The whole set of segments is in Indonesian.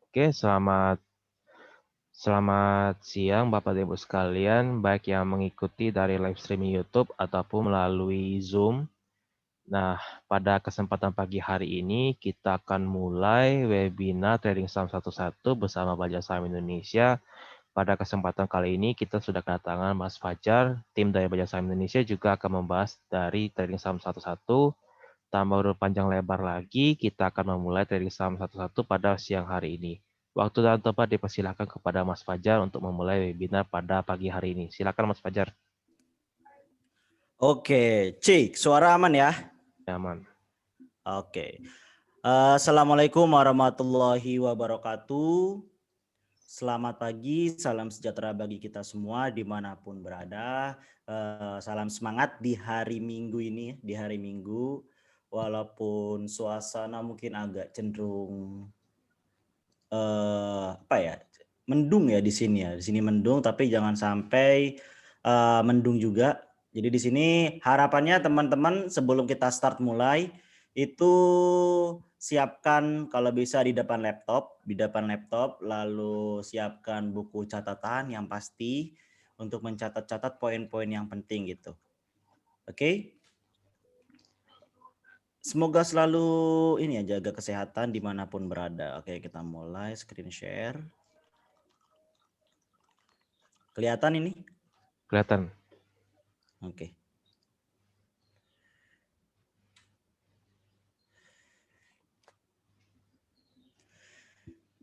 Oke, selamat siang Bapak dan Ibu sekalian, baik yang mengikuti dari live streaming YouTube ataupun melalui Zoom. Nah, pada kesempatan pagi hari ini kita akan mulai webinar Trading Saham 11 bersama Belajar Saham Indonesia. Pada kesempatan kali ini kita sudah kedatangan Mas Fajar, tim dari Belajar Saham Indonesia juga akan membahas dari Trading Saham 11. Tanpa berpanjang lebar lagi, kita akan memulai trading saham satu-satu pada siang hari ini. Waktu dan tempat dipersilakan kepada Mas Fajar untuk memulai webinar pada pagi hari ini. Silakan Mas Fajar. Oke, Cik, suara aman ya? Nyaman. Oke. Assalamualaikum warahmatullahi wabarakatuh. Selamat pagi, salam sejahtera bagi kita semua dimanapun berada. Salam semangat di hari Minggu ini, di hari Minggu. Walaupun suasana mungkin agak cenderung mendung ya di sini ya. Di sini mendung, tapi jangan sampai mendung juga. Jadi di sini harapannya teman-teman sebelum kita start mulai itu siapkan kalau bisa di depan laptop, lalu siapkan buku catatan yang pasti untuk mencatat-catat poin-poin yang penting gitu. Oke? Semoga selalu ini ya, jaga kesehatan dimanapun berada. Oke, kita mulai screen share. Kelihatan ini? Kelihatan. Oke.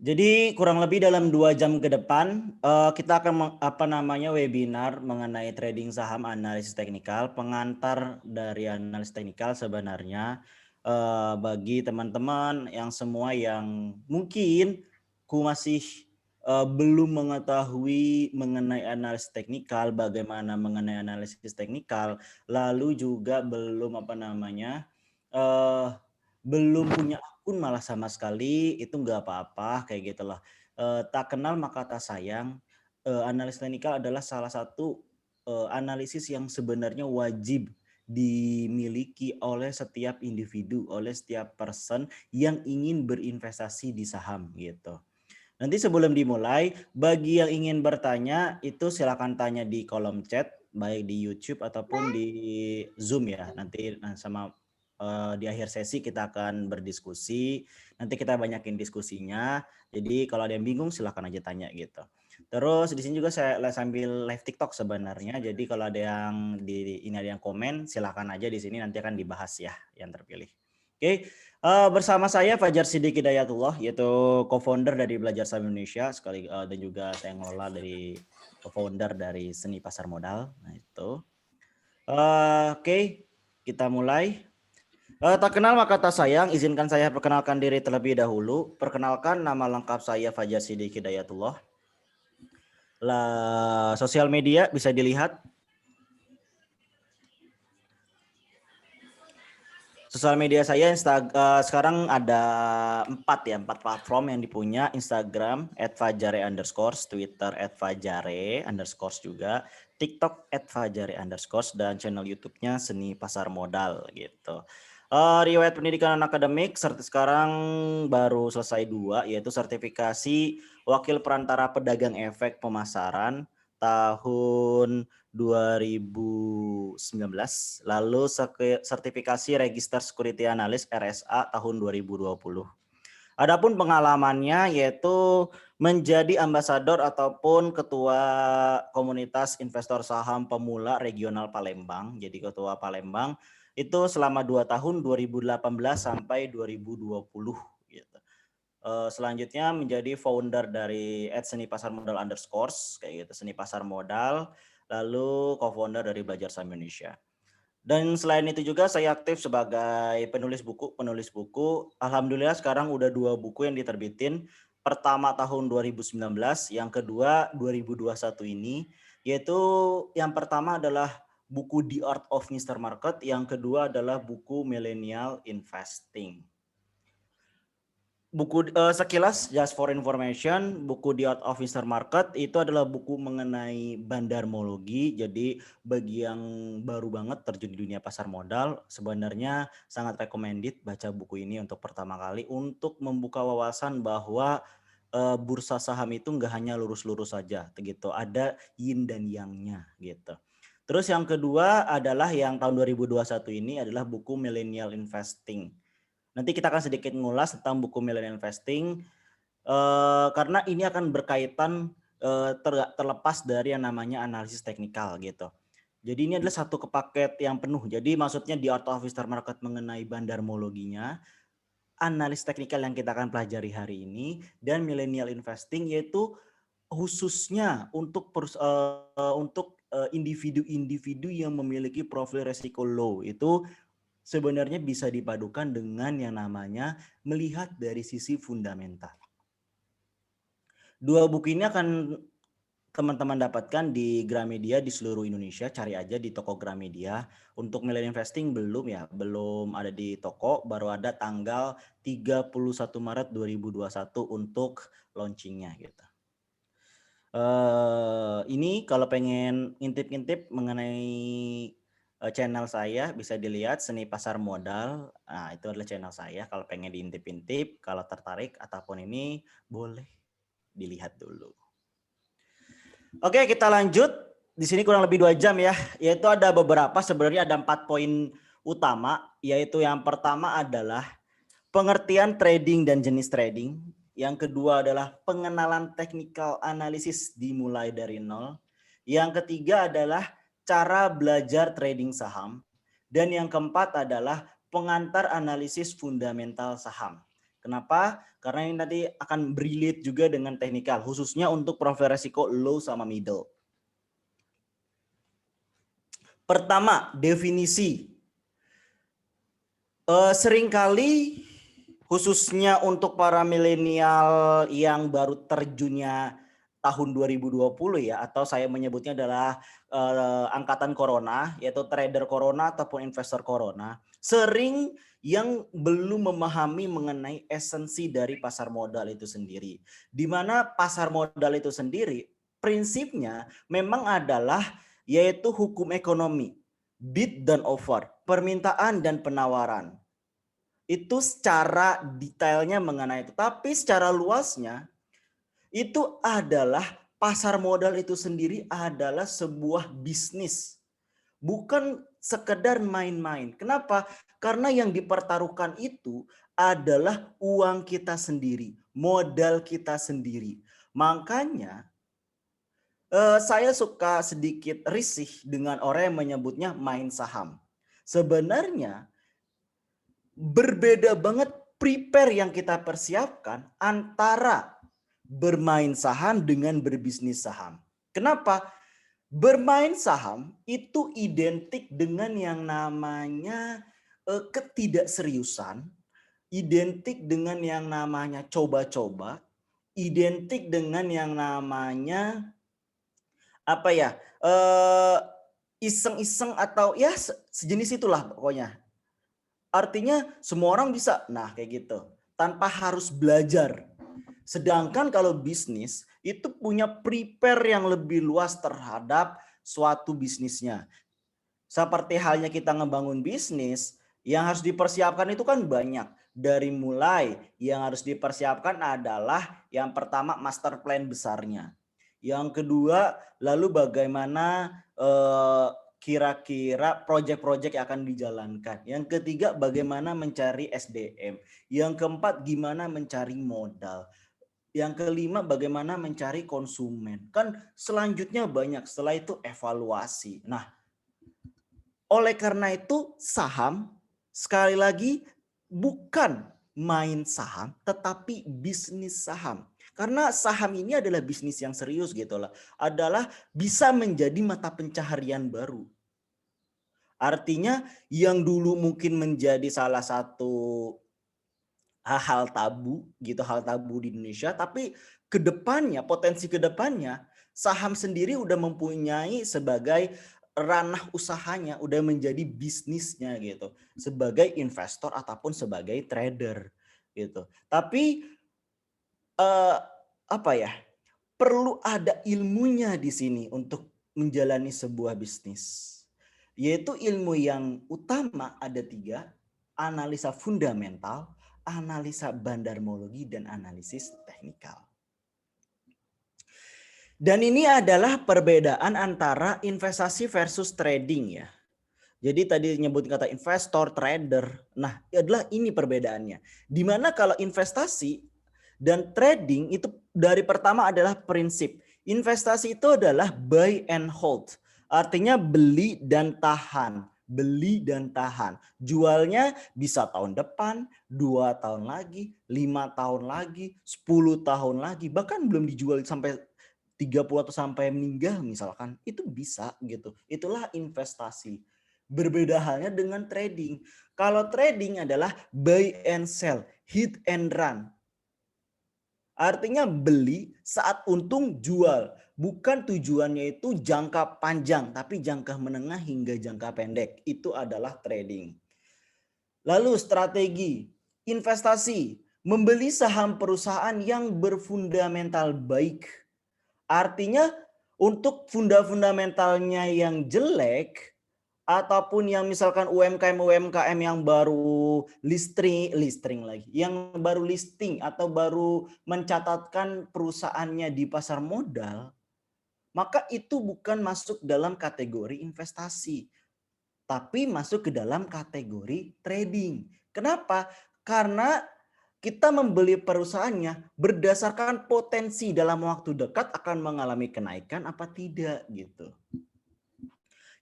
Jadi kurang lebih dalam 2 jam ke depan kita akan webinar mengenai trading saham analisis teknikal. Pengantar dari analisis teknikal sebenarnya bagi teman-teman yang semua yang mungkin masih belum mengetahui mengenai analisis teknikal, bagaimana mengenai analisis teknikal, lalu juga belum belum punya akun malah sama sekali, itu nggak apa-apa kayak gitu loh. Tak kenal maka tak sayang. Analisis teknikal adalah salah satu analisis yang sebenarnya wajib dimiliki oleh setiap individu, oleh setiap person yang ingin berinvestasi di saham gitu. Nanti sebelum dimulai, bagi yang ingin bertanya itu silakan tanya di kolom chat baik di YouTube ataupun di Zoom ya. Nanti sama di akhir sesi kita akan berdiskusi. Nanti kita banyakin diskusinya. Jadi kalau ada yang bingung silakan aja tanya gitu. Terus di sini juga saya sambil live TikTok sebenarnya. Jadi kalau ada yang ini ada yang komen silakan aja di sini nanti akan dibahas ya yang terpilih. Oke. Bersama saya Fajar Siddiq Hidayatullah, yaitu co-founder dari Belajar Saham Indonesia dan juga saya ngelola dari co-founder dari Seni Pasar Modal. Nah itu. Oke, kita mulai. Tak kenal maka tak sayang, izinkan saya perkenalkan diri terlebih dahulu. Perkenalkan, nama lengkap saya Fajar Siddiq Hidayatullah. Sosial media bisa dilihat. Sosial media saya sekarang ada 4 platform yang dipunya. Instagram @fajare_, Twitter @fajare_, juga TikTok @fajare_, dan channel YouTube-nya Seni Pasar Modal gitu. Riwayat pendidikan akademik sekarang baru selesai 2, yaitu sertifikasi Wakil Perantara Pedagang Efek Pemasaran tahun 2019, lalu sertifikasi Register Security Analyst RSA tahun 2020. Adapun pengalamannya yaitu menjadi ambasador ataupun ketua komunitas investor saham pemula regional Palembang. Jadi ketua Palembang itu selama 2 tahun 2018 sampai 2020 gitu. Selanjutnya menjadi founder dari @seni pasar modal _ kayak gitu, Seni Pasar Modal, lalu co-founder dari Belajar Saham Indonesia. Dan selain itu juga saya aktif sebagai penulis buku. Alhamdulillah sekarang udah 2 buku yang diterbitin. Pertama tahun 2019, yang kedua 2021 ini, yaitu yang pertama adalah buku The Art of Mr. Market, yang kedua adalah buku Millennial Investing. Buku sekilas just for information, buku The Art of Mr. Market itu adalah buku mengenai bandarmologi. Jadi bagi yang baru banget terjun di dunia pasar modal, sebenarnya sangat recommended baca buku ini untuk pertama kali untuk membuka wawasan bahwa bursa saham itu nggak hanya lurus-lurus saja gitu, ada yin dan yang-nya gitu. Terus yang kedua adalah yang tahun 2021 ini adalah buku Millennial Investing. Nanti kita akan sedikit ngulas tentang buku Millennial Investing karena ini akan berkaitan terlepas dari yang namanya analisis teknikal gitu. Jadi ini adalah satu kepaket yang penuh. Jadi maksudnya di Art of Star Market mengenai bandarmologinya, analis teknikal yang kita akan pelajari hari ini, dan Millennial Investing yaitu khususnya untuk individu-individu yang memiliki profil resiko low. Itu sebenarnya bisa dipadukan dengan yang namanya melihat dari sisi fundamental. Dua buku ini akan teman-teman dapatkan di Gramedia di seluruh Indonesia. Cari aja di toko Gramedia. Untuk Millennial Investing belum ada di toko, baru ada tanggal 31 Maret 2021 untuk launchingnya gitu. Ini kalau pengen intip-intip mengenai channel saya bisa dilihat Seni Pasar Modal. Nah, itu adalah channel saya. Kalau pengen diintip-intip, kalau tertarik ataupun ini boleh dilihat dulu. Oke, kita lanjut. Di sini kurang lebih 2 jam ya. Yaitu ada beberapa, sebenarnya ada 4 poin utama. Yaitu yang pertama adalah pengertian trading dan jenis trading. Yang kedua adalah pengenalan technical analisis dimulai dari nol. Yang ketiga adalah cara belajar trading saham. Dan yang keempat adalah pengantar analisis fundamental saham. Kenapa? Karena ini nanti akan relate juga dengan teknikal, khususnya untuk profil resiko low sama middle. Pertama, definisi. Seringkali khususnya untuk para milenial yang baru terjunnya tahun 2020 ya, atau saya menyebutnya adalah angkatan corona, yaitu trader corona ataupun investor corona, sering yang belum memahami mengenai esensi dari pasar modal itu sendiri. Di mana pasar modal itu sendiri prinsipnya memang adalah yaitu hukum ekonomi, bid dan offer, permintaan dan penawaran. Itu secara detailnya mengenai itu. Tapi secara luasnya itu adalah pasar modal itu sendiri adalah sebuah bisnis. Bukan sekedar main-main. Kenapa? Karena yang dipertaruhkan itu adalah uang kita sendiri, modal kita sendiri. Makanya saya suka sedikit risih dengan orang yang menyebutnya main saham. Sebenarnya berbeda banget prepare yang kita persiapkan antara bermain saham dengan berbisnis saham. Kenapa? Bermain saham itu identik dengan yang namanya ketidakseriusan, identik dengan yang namanya coba-coba, identik dengan yang namanya apa ya? Iseng-iseng atau ya sejenis itulah pokoknya. Artinya semua orang bisa, nah kayak gitu, tanpa harus belajar. Sedangkan kalau bisnis itu punya prepare yang lebih luas terhadap suatu bisnisnya. Seperti halnya kita ngebangun bisnis, yang harus dipersiapkan itu kan banyak. Dari mulai yang harus dipersiapkan adalah yang pertama master plan besarnya. Yang kedua lalu bagaimana kira-kira proyek-proyek yang akan dijalankan. Yang ketiga bagaimana mencari SDM. Yang keempat gimana mencari modal. Yang kelima bagaimana mencari konsumen. Kan selanjutnya banyak, setelah itu evaluasi. Nah, oleh karena itu saham sekali lagi bukan main saham tetapi bisnis saham. Karena saham ini adalah bisnis yang serius gitu lah. Adalah bisa menjadi mata pencaharian baru. Artinya yang dulu mungkin menjadi salah satu hal tabu gitu, hal tabu di Indonesia, tapi kedepannya, potensi kedepannya saham sendiri udah mempunyai sebagai ranah usahanya, udah menjadi bisnisnya gitu, sebagai investor ataupun sebagai trader gitu. Tapi apa ya? Perlu ada ilmunya di sini untuk menjalani sebuah bisnis. Yaitu ilmu yang utama ada 3, analisa fundamental, analisa bandarmologi, dan analisis teknikal. Dan ini adalah perbedaan antara investasi versus trading ya. Jadi tadi nyebut kata investor, trader. Nah, ini perbedaannya. Dimana kalau investasi dan trading itu dari pertama adalah prinsip. Investasi itu adalah buy and hold. Artinya beli dan tahan. Beli dan tahan. Jualnya bisa tahun depan, 2 tahun lagi, 5 tahun lagi, 10 tahun lagi. Bahkan belum dijual sampai 30 atau sampai meninggal misalkan. Itu bisa gitu. Itulah investasi. Berbeda halnya dengan trading. Kalau trading adalah buy and sell, hit and run. Artinya beli saat untung jual. Bukan tujuannya itu jangka panjang, tapi jangka menengah hingga jangka pendek. Itu adalah trading. Lalu strategi, investasi, membeli saham perusahaan yang berfundamental baik. Artinya untuk fundamentalnya yang jelek, ataupun yang misalkan UMKM yang baru listing lagi, yang baru listing atau baru mencatatkan perusahaannya di pasar modal, maka itu bukan masuk dalam kategori investasi, tapi masuk ke dalam kategori trading. Kenapa? Karena kita membeli perusahaannya berdasarkan potensi dalam waktu dekat akan mengalami kenaikan apa tidak gitu.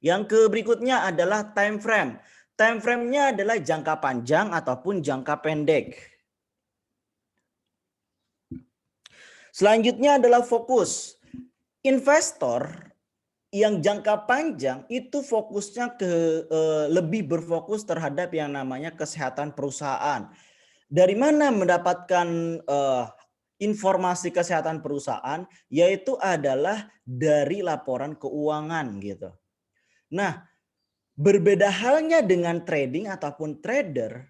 Yang berikutnya adalah time frame. Time frame-nya adalah jangka panjang ataupun jangka pendek. Selanjutnya adalah fokus. Investor yang jangka panjang itu fokusnya lebih berfokus terhadap yang namanya kesehatan perusahaan. Dari mana mendapatkan informasi kesehatan perusahaan? Yaitu adalah dari laporan keuangan gitu. Nah, berbeda halnya dengan trading ataupun trader,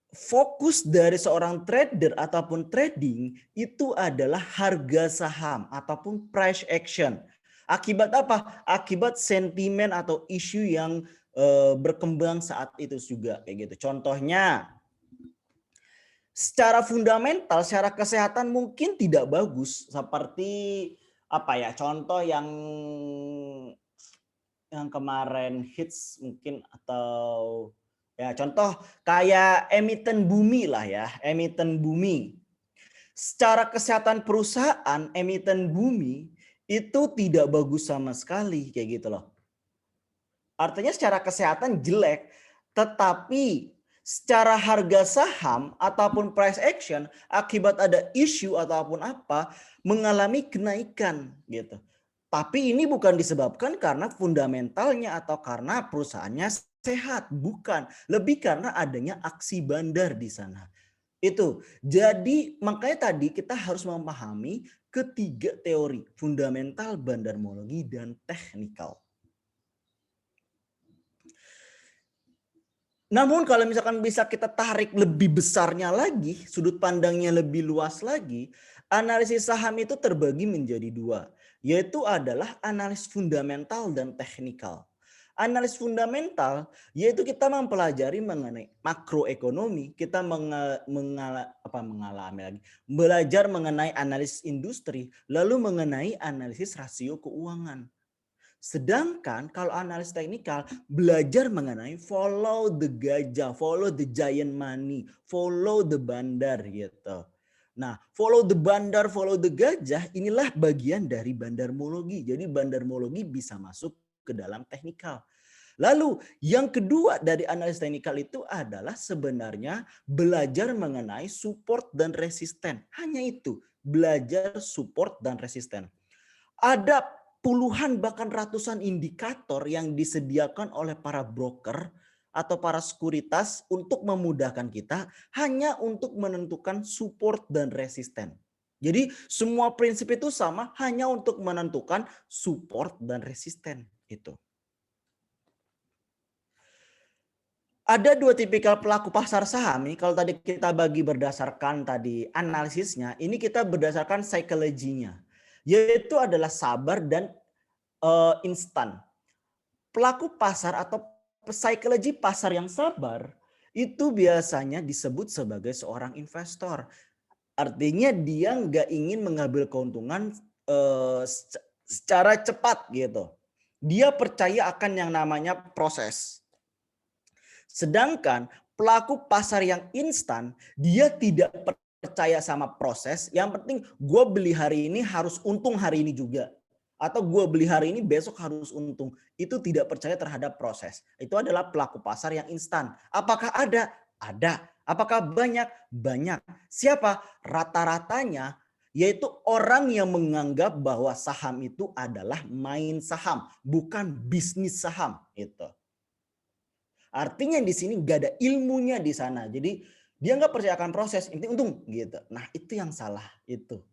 fokus dari seorang trader ataupun trading itu adalah harga saham ataupun price action. Akibat apa? Akibat sentimen atau isu yang berkembang saat itu juga kayak gitu. Contohnya, secara fundamental, secara kesehatan mungkin tidak bagus, seperti apa ya? Contoh yang kemarin hits mungkin, atau ya contoh kayak emiten bumi lah ya, emiten bumi. Secara kesehatan perusahaan emiten bumi itu tidak bagus sama sekali kayak gitu loh. Artinya secara kesehatan jelek, tetapi secara harga saham ataupun price action akibat ada isu ataupun apa mengalami kenaikan gitu. Tapi ini bukan disebabkan karena fundamentalnya atau karena perusahaannya sehat, bukan. Lebih karena adanya aksi bandar di sana. Itu. Jadi makanya tadi kita harus memahami ketiga teori, fundamental, bandarmologi, dan teknikal. Namun kalau misalkan bisa kita tarik lebih besarnya lagi, sudut pandangnya lebih luas lagi, analisis saham itu terbagi menjadi dua, yaitu adalah analis fundamental dan teknikal. Analis fundamental yaitu kita mempelajari mengenai makroekonomi, kita belajar mengenai analisis industri, lalu mengenai analisis rasio keuangan. Sedangkan kalau analis teknikal belajar mengenai follow the gajah, follow the giant money, follow the bandar gitu. Nah, follow the bandar, follow the gajah inilah bagian dari bandarmologi. Jadi bandarmologi bisa masuk ke dalam teknikal. Lalu yang kedua dari analis teknikal itu adalah sebenarnya belajar mengenai support dan resisten. Hanya itu, belajar support dan resisten. Ada puluhan bahkan ratusan indikator yang disediakan oleh para broker atau para sekuritas untuk memudahkan kita hanya untuk menentukan support dan resisten. Jadi semua prinsip itu sama hanya untuk menentukan support dan resisten itu. Ada dua tipikal pelaku pasar saham nih. Kalau tadi kita bagi berdasarkan tadi analisisnya, ini kita berdasarkan psikologinya, yaitu adalah sabar dan instan. Pelaku pasar atau psikologi pasar yang sabar itu biasanya disebut sebagai seorang investor. Artinya dia nggak ingin mengambil keuntungan secara cepat gitu. Dia percaya akan yang namanya proses. Sedangkan pelaku pasar yang instan, dia tidak percaya sama proses. Yang penting gue beli hari ini harus untung hari ini juga. Atau gue beli hari ini besok harus untung. Itu tidak percaya terhadap proses. Itu adalah pelaku pasar yang instan. Apakah ada? Ada. Apakah banyak? Banyak. Siapa? Rata-ratanya yaitu orang yang menganggap bahwa saham itu adalah main saham, bukan bisnis saham. Itu. Artinya di sini nggak ada ilmunya di sana. Jadi dia nggak percaya akan proses, intinya untung gitu. Nah itu yang salah itu.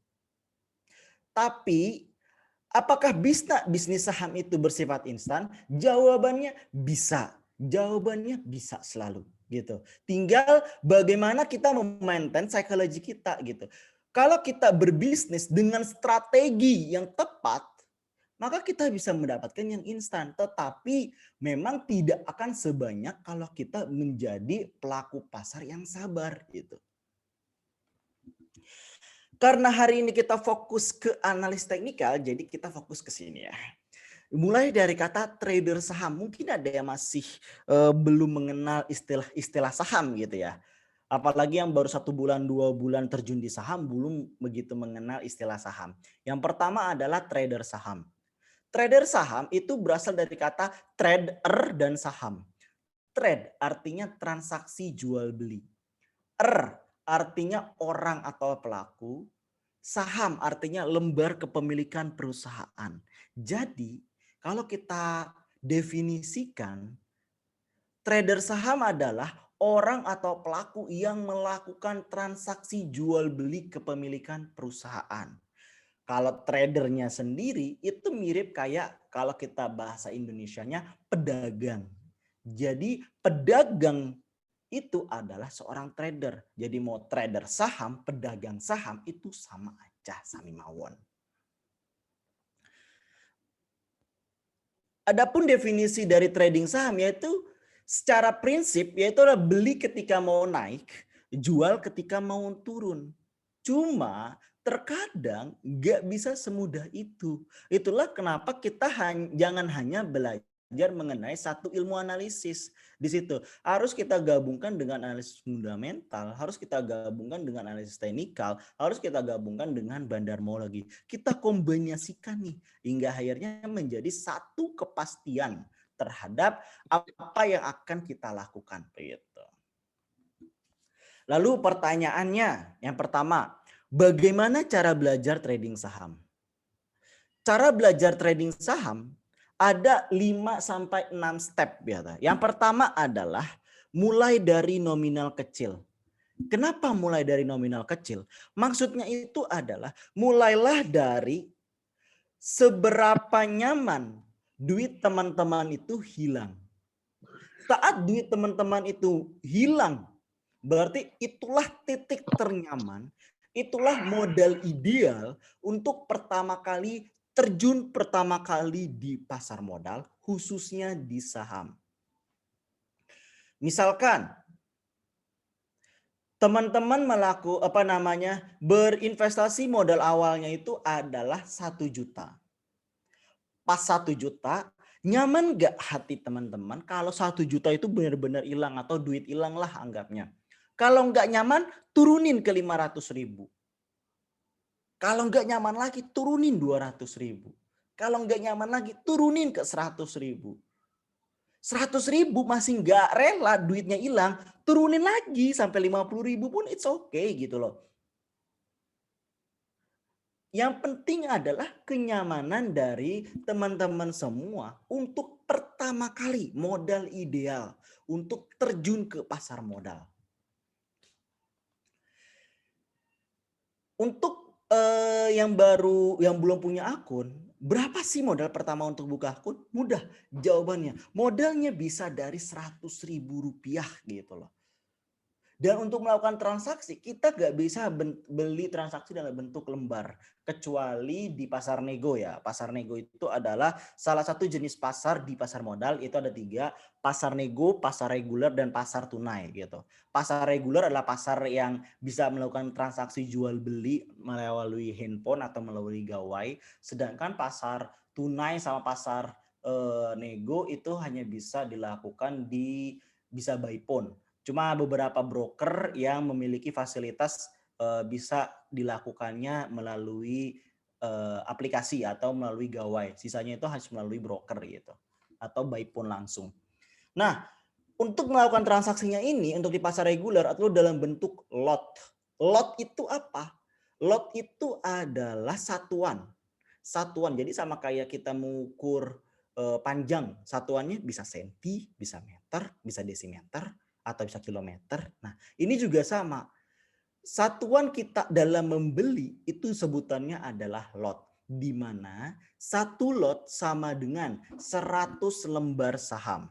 Tapi apakah bisnis saham itu bersifat instan? Jawabannya bisa. Jawabannya bisa selalu gitu. Tinggal bagaimana kita memaintain psikologi kita gitu. Kalau kita berbisnis dengan strategi yang tepat, maka kita bisa mendapatkan yang instan. Tetapi memang tidak akan sebanyak kalau kita menjadi pelaku pasar yang sabar gitu. Karena hari ini kita fokus ke analis teknikal, jadi kita fokus ke sini ya. Mulai dari kata trader saham, mungkin ada yang masih belum mengenal istilah saham gitu ya. Apalagi yang baru 1 bulan, 2 bulan terjun di saham, belum begitu mengenal istilah saham. Yang pertama adalah trader saham. Trader saham itu berasal dari kata trader dan saham. Trade artinya transaksi jual beli. Artinya orang atau pelaku. Saham artinya lembar kepemilikan perusahaan. Jadi kalau kita definisikan, trader saham adalah orang atau pelaku yang melakukan transaksi jual beli kepemilikan perusahaan. Kalau tradernya sendiri itu mirip kayak kalau kita bahasa Indonesianya pedagang. Jadi pedagang itu adalah seorang trader. Jadi mau trader saham, pedagang saham itu sama aja, sami mawon. Adapun definisi dari trading saham yaitu secara prinsip yaitu adalah beli ketika mau naik, jual ketika mau turun. Cuma terkadang nggak bisa semudah itu. Itulah kenapa kita jangan hanya belajar mengenai satu ilmu analisis. Di situ harus kita gabungkan dengan analisis fundamental, harus kita gabungkan dengan analisis teknikal, harus kita gabungkan dengan bandarmologi. Kita kombinasikan nih hingga akhirnya menjadi satu kepastian terhadap apa yang akan kita lakukan. Gitu. Lalu pertanyaannya yang pertama, bagaimana cara belajar trading saham? Cara belajar trading saham ada 5 sampai 6 step ya. Yang pertama adalah mulai dari nominal kecil. Kenapa mulai dari nominal kecil? Maksudnya itu adalah mulailah dari seberapa nyaman duit teman-teman itu hilang. Saat duit teman-teman itu hilang, berarti itulah titik ternyaman, itulah modal ideal untuk pertama kali terjun pertama kali di pasar modal, khususnya di saham. Misalkan teman-teman berinvestasi modal awalnya itu adalah 1 juta. Pas 1 juta, nyaman gak hati teman-teman kalau 1 juta itu benar-benar hilang atau duit hilang lah anggapnya. Kalau nggak nyaman, turunin ke 500.000. Kalau nggak nyaman lagi, turunin 200.000. Kalau nggak nyaman lagi, turunin ke 100.000. 100.000 masih nggak rela duitnya hilang, turunin lagi sampai 50.000 pun it's okay gitu loh. Yang penting adalah kenyamanan dari teman-teman semua untuk pertama kali modal ideal untuk terjun ke pasar modal. Untuk yang belum punya akun, berapa sih modal pertama untuk buka akun? Mudah jawabannya. Modalnya bisa dari 100.000 rupiah gitu loh. Dan untuk melakukan transaksi, kita nggak bisa beli transaksi dalam bentuk lembar. Kecuali di pasar nego ya. Pasar nego itu adalah salah satu jenis pasar di pasar modal. Itu ada 3, pasar nego, pasar reguler, dan pasar tunai gitu. Pasar reguler adalah pasar yang bisa melakukan transaksi jual beli melalui handphone atau melalui gawai. Sedangkan pasar tunai sama pasar nego itu hanya bisa dilakukan bisa by phone. Cuma beberapa broker yang memiliki fasilitas bisa dilakukannya melalui aplikasi atau melalui gawai. Sisanya itu harus melalui broker gitu atau by phone langsung. Nah, untuk melakukan transaksinya ini untuk di pasar reguler atau dalam bentuk lot. Lot itu apa? Lot itu adalah satuan. Satuan. Jadi sama kayak kita mengukur panjang. Satuannya bisa senti, bisa meter, bisa desimeter, atau bisa kilometer. Nah, ini juga sama. Satuan kita dalam membeli itu sebutannya adalah lot. Di mana satu lot sama dengan 100 lembar saham.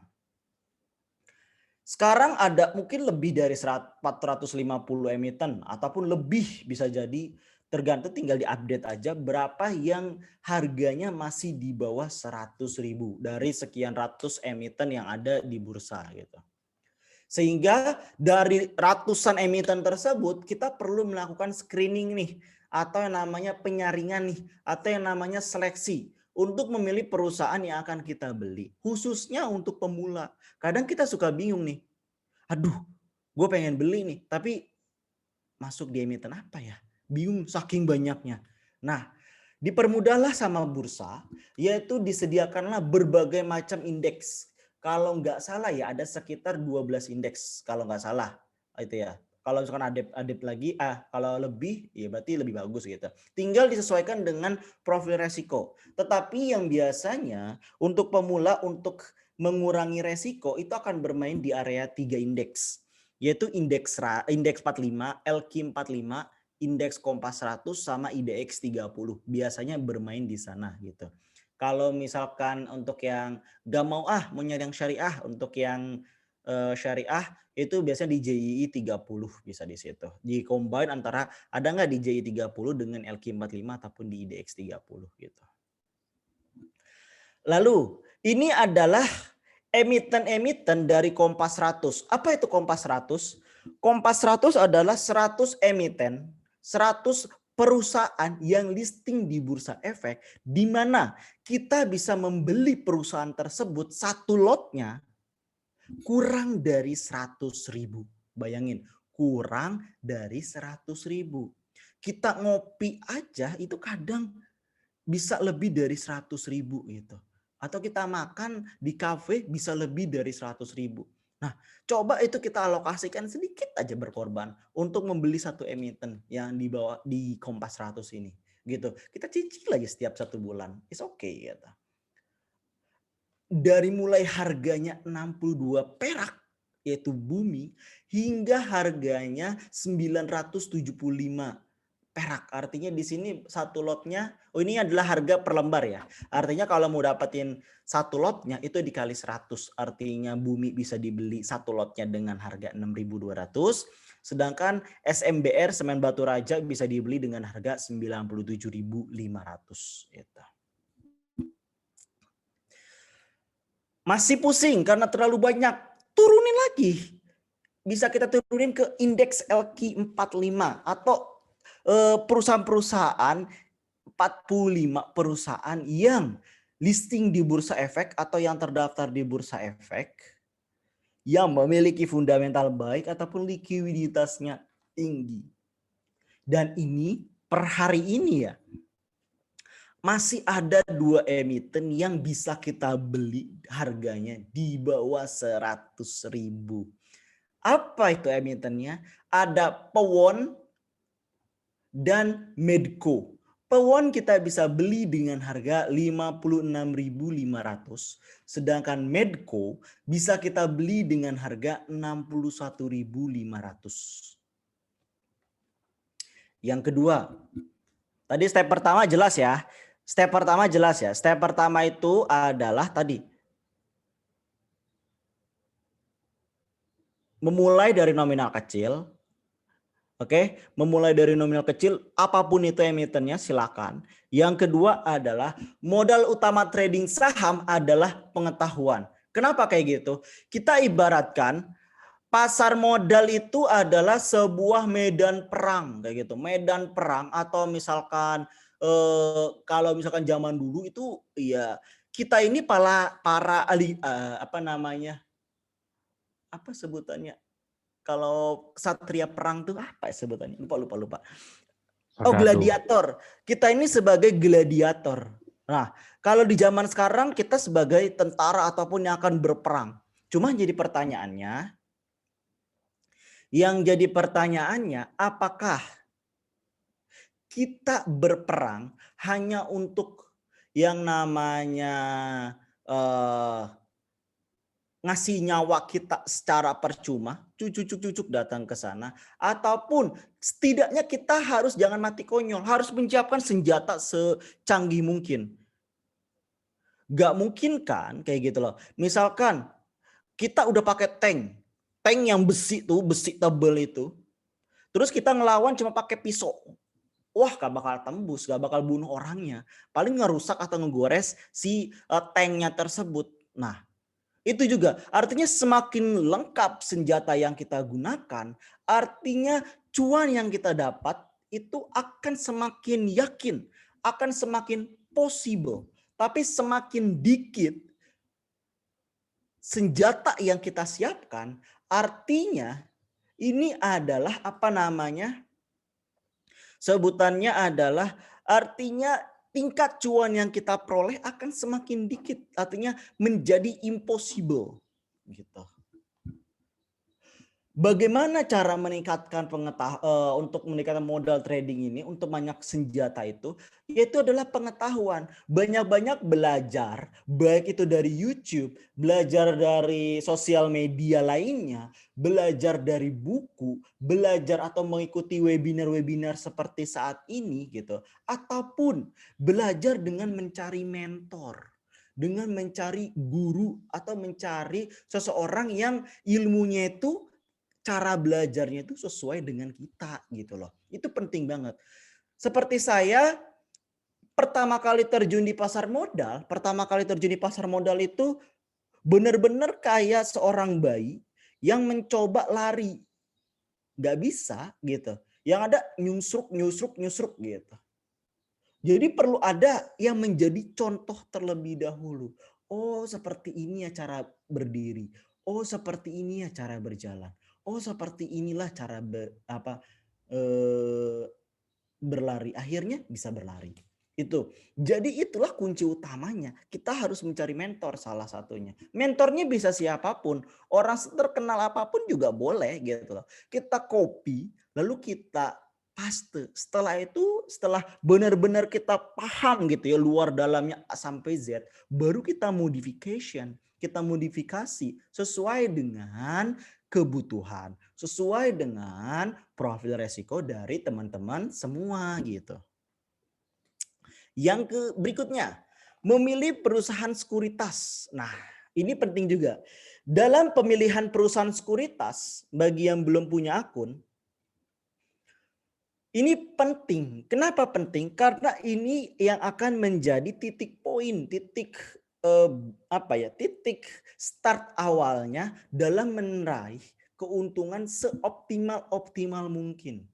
Sekarang ada mungkin lebih dari 450 emiten ataupun lebih bisa jadi, tergantung tinggal diupdate aja berapa yang harganya masih di bawah 100.000 dari sekian ratus emiten yang ada di bursa gitu. Sehingga dari ratusan emiten tersebut kita perlu melakukan screening nih atau yang namanya penyaringan nih atau yang namanya seleksi untuk memilih perusahaan yang akan kita beli. Khususnya untuk pemula. Kadang kita suka bingung nih. Aduh, gue pengen beli nih tapi masuk di emiten apa ya? Bingung saking banyaknya. Nah, dipermudahlah sama bursa, yaitu disediakanlah berbagai macam indeks. Kalau nggak salah ya ada sekitar 12 indeks kalau nggak salah itu ya. Kalau misalkan adep lagi, kalau lebih ya berarti lebih bagus gitu. Tinggal disesuaikan dengan profil resiko. Tetapi yang biasanya untuk pemula untuk mengurangi resiko itu akan bermain di area 3 indeks. Yaitu indeks 45, LQ 45, indeks Kompas 100 sama IDX 30. Biasanya bermain di sana gitu. Kalau misalkan untuk yang gak mau nyari yang syariah, untuk yang syariah itu biasanya di JII 30 bisa di situ. Di combine antara ada nggak di JII 30 dengan LQ 45 ataupun di IDX 30 gitu. Lalu ini adalah emiten-emiten dari Kompas 100. Apa itu Kompas 100? Kompas 100 adalah 100 emiten, 100 perusahaan yang listing di Bursa Efek, di mana kita bisa membeli perusahaan tersebut satu lotnya kurang dari 100.000. Bayangin, kurang dari 100.000. Kita ngopi aja itu kadang bisa lebih dari 100.000 gitu. Atau kita makan di kafe bisa lebih dari 100.000. Nah, coba itu kita alokasikan sedikit aja berkorban untuk membeli satu emiten yang dibawa di Kompas 100 ini. Gitu. Kita cicil lagi setiap 1 bulan. It's okay gitu. Dari mulai harganya 62 perak yaitu bumi hingga harganya 975 perak. Artinya di sini satu lotnya, ini adalah harga per lembar ya. Artinya kalau mau dapetin satu lotnya itu dikali 100. Artinya bumi bisa dibeli satu lotnya dengan harga 6.200. Sedangkan SMBR Semen Batu Raja bisa dibeli dengan harga 97.500 gitu. Masih pusing karena terlalu banyak, turunin lagi. Bisa kita turunin ke indeks LQ 45 atau perusahaan-perusahaan 45 perusahaan yang listing di Bursa Efek atau yang terdaftar di Bursa Efek yang memiliki fundamental baik ataupun likuiditasnya tinggi. Dan ini per hari ini ya masih ada 2 emiten yang bisa kita beli harganya di bawah 100.000. Apa itu emitennya? Ada Pewon dan Medco. Pewon kita bisa beli dengan harga 56.500, sedangkan Medco bisa kita beli dengan harga 61.500. Yang kedua, tadi step pertama jelas ya. Step pertama jelas ya. Step pertama itu adalah tadi memulai dari nominal kecil. Oke, memulai dari nominal kecil, apapun itu emitennya silakan. Yang kedua adalah modal utama trading saham adalah pengetahuan. Kenapa kayak gitu? Kita ibaratkan pasar modal itu adalah sebuah medan perang kayak gitu. Medan perang atau misalkan kalau misalkan zaman dulu itu ya kita ini para apa namanya? Apa sebutannya? Kalau satria perang tuh apa ya sebutannya? Lupa. Oh, Serdadu. gladiator. Kita ini sebagai gladiator. Nah, kalau di zaman sekarang kita sebagai tentara ataupun yang akan berperang. Cuma jadi pertanyaannya, apakah kita berperang hanya untuk yang namanya ngasih nyawa kita secara percuma, cucuk datang ke sana, ataupun setidaknya kita harus jangan mati konyol, harus menyiapkan senjata secanggih mungkin. Gak mungkin kan kayak gitu loh. Misalkan kita udah pakai tank yang besi tebel itu, terus kita ngelawan cuma pakai pisau. Wah, gak bakal tembus, gak bakal bunuh orangnya. Paling ngerusak atau ngegores si tanknya tersebut. Nah, itu juga artinya semakin lengkap senjata yang kita gunakan, artinya cuan yang kita dapat itu akan semakin yakin, akan semakin possible. Tapi semakin dikit senjata yang kita siapkan, artinya ini adalah apa namanya? Sebutannya adalah artinya tingkat cuan yang kita peroleh akan semakin dikit, artinya menjadi impossible gitu. Bagaimana cara meningkatkan untuk meningkatkan modal trading ini untuk banyak senjata itu? Yaitu adalah pengetahuan. Banyak-banyak belajar, baik itu dari YouTube, belajar dari sosial media lainnya, belajar dari buku, belajar atau mengikuti webinar-webinar seperti saat ini gitu. Ataupun belajar dengan mencari mentor, dengan mencari guru atau mencari seseorang yang ilmunya itu cara belajarnya itu sesuai dengan kita gitu loh. Itu penting banget. Seperti saya pertama kali terjun di pasar modal itu benar-benar kayak seorang bayi yang mencoba lari. Gak bisa gitu. Yang ada nyusruk gitu. Jadi perlu ada yang menjadi contoh terlebih dahulu. Oh, seperti ini ya cara berdiri. Oh, seperti ini ya cara berjalan. Oh, seperti inilah cara berlari. Akhirnya bisa berlari. Itu. Jadi itulah kunci utamanya. Kita harus mencari mentor salah satunya. Mentornya bisa siapapun. Orang terkenal apapun juga boleh gitu loh. Kita copy, lalu kita paste. Setelah itu, setelah benar-benar kita paham gitu ya luar dalamnya A sampai Z, baru kita modification. Kita modifikasi sesuai dengan kebutuhan, sesuai dengan profil resiko dari teman-teman semua gitu. Yang berikutnya, memilih perusahaan sekuritas. Nah, ini penting juga. Dalam pemilihan perusahaan sekuritas, bagi yang belum punya akun, ini penting. Kenapa penting? Karena ini yang akan menjadi titik poin, titik start awalnya dalam meraih keuntungan seoptimal mungkin.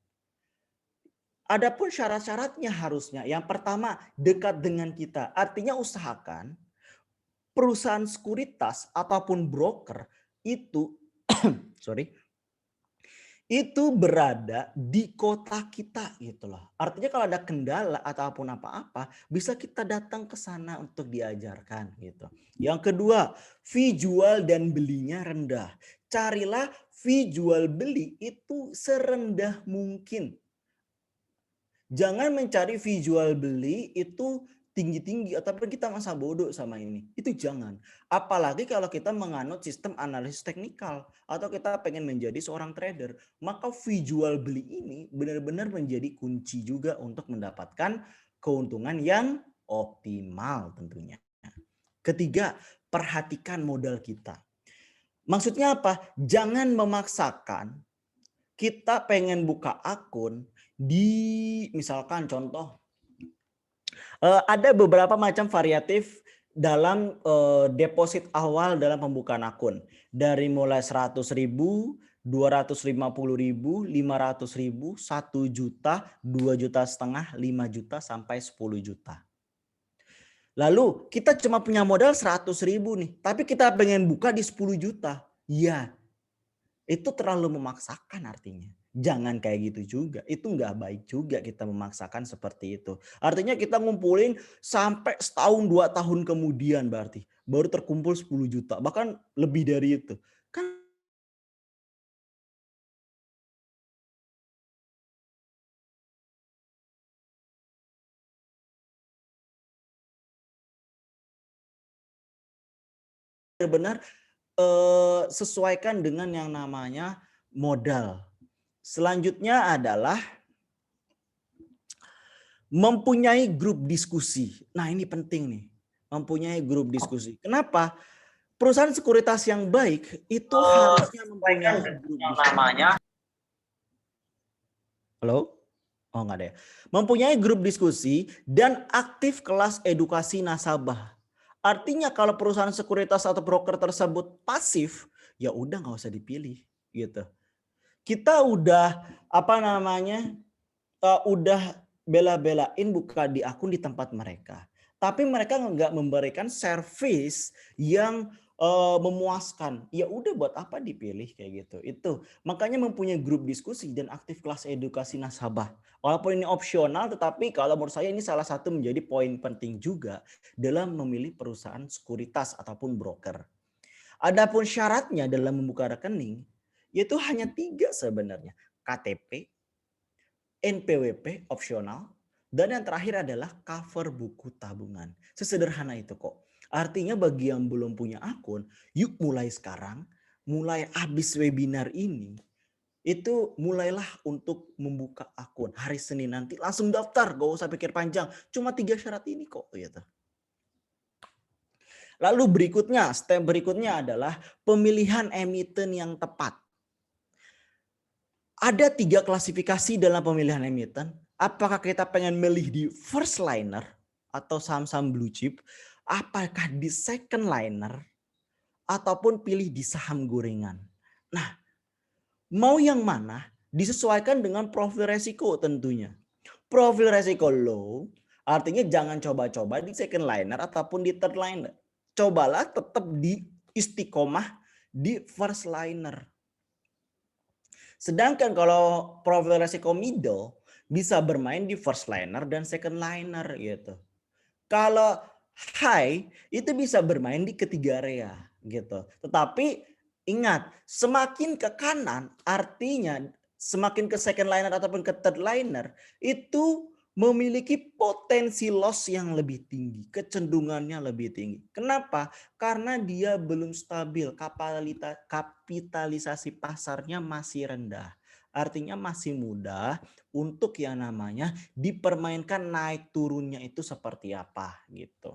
Adapun syarat-syaratnya harusnya yang pertama dekat dengan kita. Artinya usahakan perusahaan sekuritas ataupun broker itu itu berada di kota kita gitu loh. Artinya kalau ada kendala ataupun apa-apa bisa kita datang ke sana untuk diajarkan gitu. Yang kedua, fee jual dan belinya rendah. Carilah fee jual beli itu serendah mungkin. Jangan mencari fee jual beli itu tinggi-tinggi ataupun kita masa bodoh sama ini. Itu jangan. Apalagi kalau kita menganut sistem analisis teknikal atau kita pengen menjadi seorang trader, maka fee jual beli ini benar-benar menjadi kunci juga untuk mendapatkan keuntungan yang optimal tentunya. Ketiga, perhatikan modal kita. Maksudnya apa? Jangan memaksakan kita pengen buka akun di misalkan contoh ada beberapa macam variatif dalam deposit awal dalam pembukaan akun. Dari mulai 100.000, 250.000, 500.000, 1 juta, 2 juta setengah, 5 juta sampai 10 juta. Lalu kita cuma punya modal 100.000 nih, tapi kita pengen buka di 10 juta. Ya, itu terlalu memaksakan artinya. Jangan kayak gitu juga. Itu nggak baik juga kita memaksakan seperti itu. Artinya kita ngumpulin sampai setahun 2 tahun kemudian berarti. Baru terkumpul 10 juta. Bahkan lebih dari itu. Kan benar-benar sesuaikan dengan yang namanya modal. Selanjutnya adalah mempunyai grup diskusi. Nah ini penting nih. Mempunyai grup diskusi. Kenapa? Perusahaan sekuritas yang baik itu harusnya mempunyai grup yang diskusi. namanya Halo? Oh enggak ada ya. Mempunyai grup diskusi dan aktif kelas edukasi nasabah. Artinya kalau perusahaan sekuritas atau broker tersebut pasif, ya udah nggak usah dipilih gitu. Kita udah apa namanya? Udah bela-belain buka di akun di tempat mereka. Tapi mereka nggak memberikan servis yang memuaskan. Ya udah buat apa dipilih kayak gitu. Itu makanya mempunyai grup diskusi dan aktif kelas edukasi nasabah. Walaupun ini opsional, tetapi kalau menurut saya ini salah satu menjadi poin penting juga dalam memilih perusahaan sekuritas ataupun broker. Adapun syaratnya dalam membuka rekening, yaitu hanya 3 sebenarnya. KTP, NPWP opsional, dan yang terakhir adalah cover buku tabungan. Sesederhana itu kok. Artinya bagi yang belum punya akun, yuk mulai sekarang, mulai habis webinar ini, itu mulailah untuk membuka akun. Hari Senin nanti langsung daftar, gak usah pikir panjang. Cuma 3 syarat ini kok. Gitu. Lalu berikutnya, step berikutnya adalah pemilihan emiten yang tepat. Ada 3 klasifikasi dalam pemilihan emiten. Apakah kita pengen milih di first liner atau saham-saham blue chip, apakah di second liner, ataupun pilih di saham gorengan. Nah, mau yang mana disesuaikan dengan profil resiko tentunya. Profil resiko low, artinya jangan coba-coba di second liner ataupun di third liner. Cobalah tetap di istiqomah di first liner. Sedangkan kalau profil resiko middle bisa bermain di first liner dan second liner gitu. Kalau high itu bisa bermain di ketiga area gitu. Tetapi ingat, semakin ke kanan artinya semakin ke second liner ataupun ke third liner itu memiliki potensi loss yang lebih tinggi, kecenderungannya lebih tinggi. Kenapa? Karena dia belum stabil, kapitalisasi pasarnya masih rendah. Artinya masih mudah untuk yang namanya dipermainkan naik turunnya itu seperti apa gitu.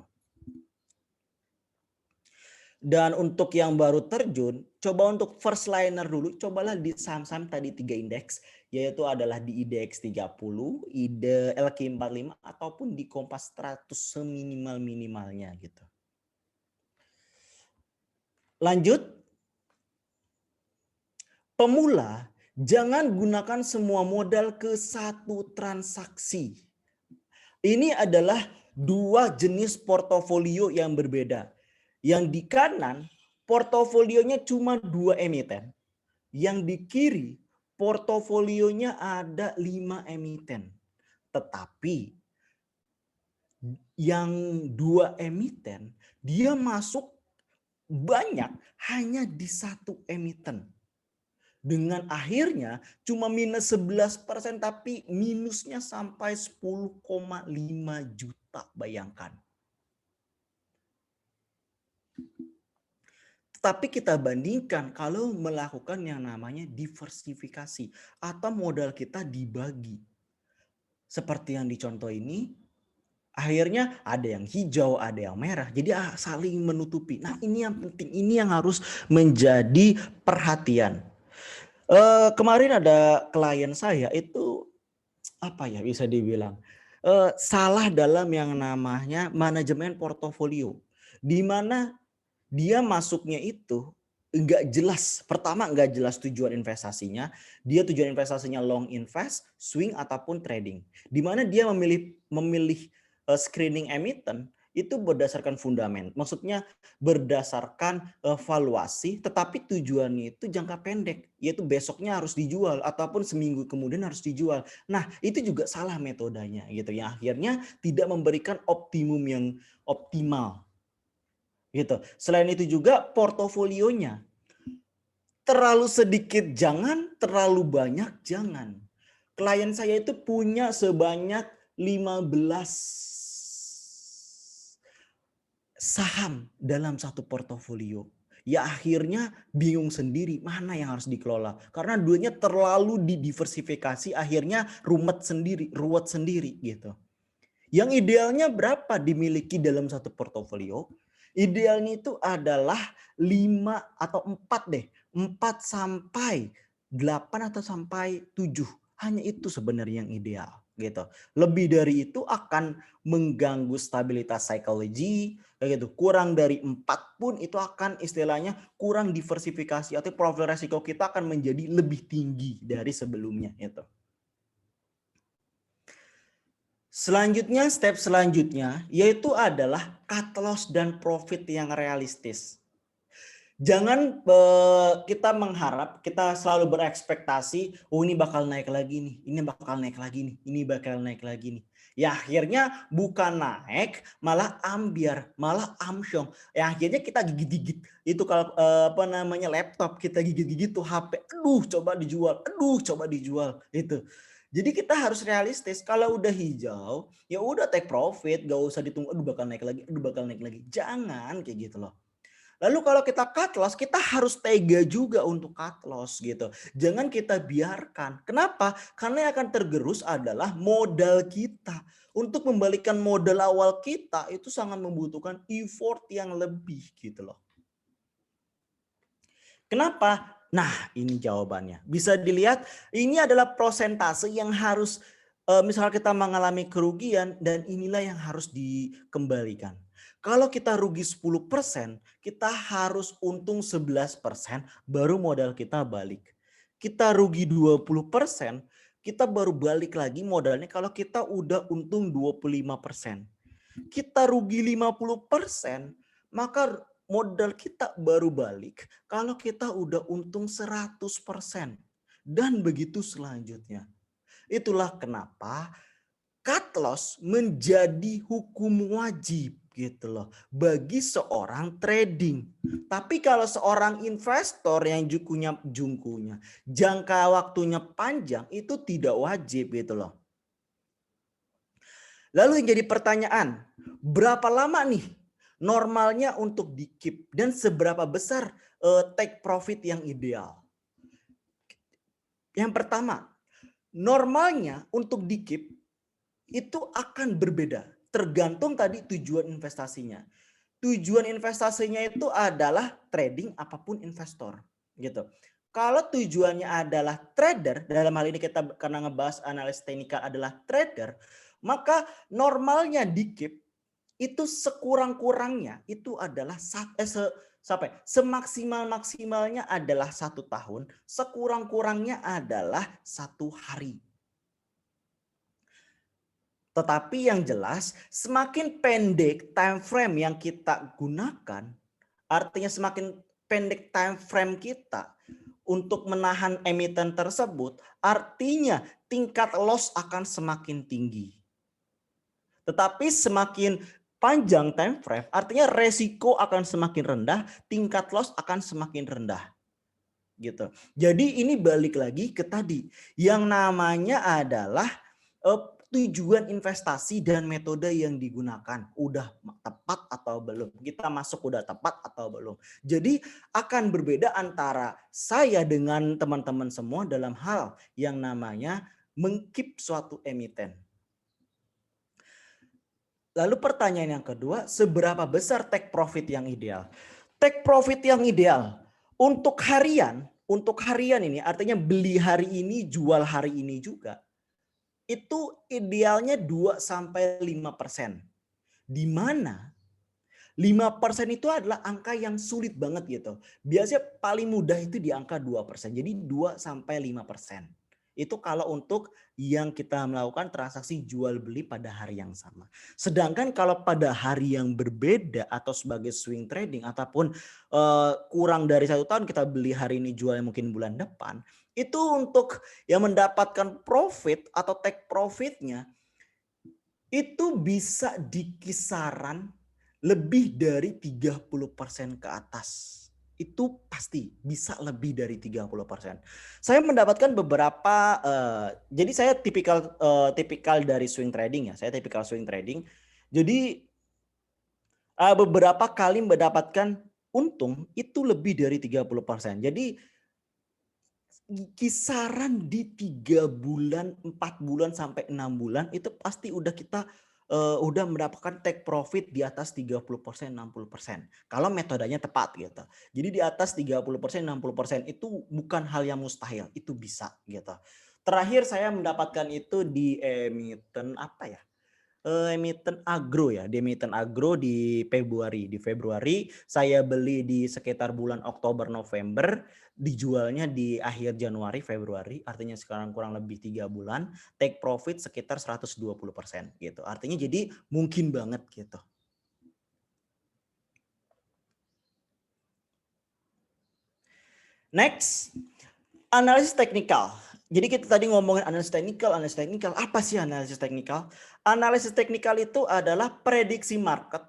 Dan untuk yang baru terjun, coba untuk first liner dulu, cobalah di saham-saham tadi 3 indeks, yaitu adalah di IDX 30, IDE LQ45 ataupun di Kompas 100 seminimal-minimalnya gitu. Lanjut. Pemula, jangan gunakan semua modal ke satu transaksi. Ini adalah 2 jenis portofolio yang berbeda. Yang di kanan portofolionya cuma 2 emiten. Yang di kiri portofolionya ada 5 emiten. Tetapi yang 2 emiten dia masuk banyak hanya di 1 emiten. Dengan akhirnya cuma minus 11% tapi minusnya sampai 10,5 juta, bayangkan. Tapi kita bandingkan kalau melakukan yang namanya diversifikasi atau modal kita dibagi. Seperti yang dicontoh ini, Akhirnya ada yang hijau, ada yang merah. Jadi saling menutupi. Nah, ini yang penting, ini yang harus menjadi perhatian. Kemarin ada klien saya itu apa ya bisa dibilang salah dalam yang namanya manajemen portofolio, di mana dia masuknya itu enggak jelas. Pertama enggak jelas tujuan investasinya. Dia tujuan investasinya long invest, swing ataupun trading. Di mana dia memilih screening emiten itu berdasarkan fundament. Maksudnya berdasarkan valuasi, tetapi tujuannya itu jangka pendek, yaitu besoknya harus dijual ataupun seminggu kemudian harus dijual. Nah, itu juga salah metodenya gitu ya. Akhirnya tidak memberikan optimum yang optimal gitu. Selain itu juga portofolionya terlalu sedikit jangan, terlalu banyak jangan. Klien saya itu punya sebanyak 15 saham dalam satu portofolio. Ya akhirnya bingung sendiri mana yang harus dikelola. Karena duitnya terlalu didiversifikasi, akhirnya ruwet sendiri gitu. Yang idealnya berapa dimiliki dalam satu portofolio? Idealnya itu adalah 5 atau 4 deh. 4 sampai 8 atau sampai 7. Hanya itu sebenarnya yang ideal gitu. Lebih dari itu akan mengganggu stabilitas psikologi kayak gitu. Kurang dari 4 pun itu akan istilahnya kurang diversifikasi atau profil resiko kita akan menjadi lebih tinggi dari sebelumnya itu. Selanjutnya, step selanjutnya yaitu adalah cut loss dan profit yang realistis. Jangan kita mengharap, kita selalu berekspektasi, oh ini bakal naik lagi nih, ini bakal naik lagi nih, ini bakal naik lagi nih. Ya akhirnya bukan naik, malah ambiar, malah amsyong. Ya akhirnya kita gigit-gigit. Itu kalau apa namanya laptop, kita gigit-gigit tuh HP. Aduh coba dijual, aduh coba dijual. Itu. Jadi kita harus realistis. Kalau udah hijau, ya udah take profit, gak usah ditunggu. Aduh bakal naik lagi, aduh bakal naik lagi. Jangan kayak gitu loh. Lalu kalau kita cut loss, kita harus tega juga untuk cut loss gitu. Jangan kita biarkan. Kenapa? Karena yang akan tergerus adalah modal kita. Untuk membalikan modal awal kita itu sangat membutuhkan effort yang lebih gitu loh. Kenapa? Nah, ini jawabannya. Bisa dilihat, ini adalah prosentase yang harus misalnya kita mengalami kerugian dan inilah yang harus dikembalikan. Kalau kita rugi 10%, kita harus untung 11% baru modal kita balik. Kita rugi 20%, kita baru balik lagi modalnya kalau kita udah untung 25%. Kita rugi 50%, maka modal kita baru balik kalau kita udah untung 100%. Dan begitu selanjutnya. Itulah kenapa cut loss menjadi hukum wajib gitu loh bagi seorang trading. Tapi kalau seorang investor yang jangka waktunya panjang itu tidak wajib gitu loh. Lalu yang jadi pertanyaan, berapa lama nih normalnya untuk di keep dan seberapa besar take profit yang ideal? Yang pertama, normalnya untuk di keep itu akan berbeda tergantung tadi tujuan investasinya. Tujuan investasinya itu adalah trading apapun investor gitu. Kalau tujuannya adalah trader, dalam hal ini kita karena ngebahas analis teknikal adalah trader, maka normalnya di keep itu sekurang-kurangnya itu adalah semaksimal-maksimalnya adalah 1 tahun, sekurang-kurangnya adalah 1 hari. Tetapi yang jelas semakin pendek time frame yang kita gunakan, artinya semakin pendek time frame kita untuk menahan emiten tersebut, artinya tingkat loss akan semakin tinggi. Tetapi semakin panjang time frame, artinya resiko akan semakin rendah, tingkat loss akan semakin rendah. Gitu. Jadi ini balik lagi ke tadi, yang namanya adalah tujuan investasi dan metode yang digunakan udah tepat atau belum, kita masuk udah tepat atau belum. Jadi akan berbeda antara saya dengan teman-teman semua dalam hal yang namanya mengkeep suatu emiten. Lalu pertanyaan yang kedua, seberapa besar take profit yang ideal? Take profit yang ideal untuk harian ini artinya beli hari ini, jual hari ini juga. Itu idealnya 2 sampai 5%. Di mana 5% itu adalah angka yang sulit banget gitu. Biasanya paling mudah itu di angka 2%. Jadi 2 sampai 5%. Itu kalau untuk yang kita melakukan transaksi jual beli pada hari yang sama. Sedangkan kalau pada hari yang berbeda atau sebagai swing trading ataupun kurang dari 1 tahun kita beli hari ini jual mungkin bulan depan. Itu untuk yang mendapatkan profit atau take profitnya itu bisa di kisaran lebih dari 30% ke atas. Itu pasti bisa lebih dari 30%. Saya mendapatkan beberapa jadi saya tipikal dari swing trading ya. Saya tipikal swing trading. Jadi beberapa kali mendapatkan untung itu lebih dari 30%. Jadi kisaran di 3 bulan, 4 bulan sampai 6 bulan itu pasti udah kita udah mendapatkan take profit di atas 30%, 60%. Kalau metodenya tepat gitu. Jadi di atas 30%, 60% itu bukan hal yang mustahil, itu bisa gitu. Terakhir saya mendapatkan itu di emiten apa ya? Emiten agro ya, di emiten agro di Februari. Di Februari saya beli di sekitar bulan Oktober November, dijualnya di akhir Januari Februari, artinya sekarang kurang lebih 3 bulan, take profit sekitar 120% gitu. Artinya jadi mungkin banget gitu. Next, analisis teknikal. Jadi kita tadi ngomongin analisis teknikal. Apa sih analisis teknikal? Analisis teknikal itu adalah prediksi market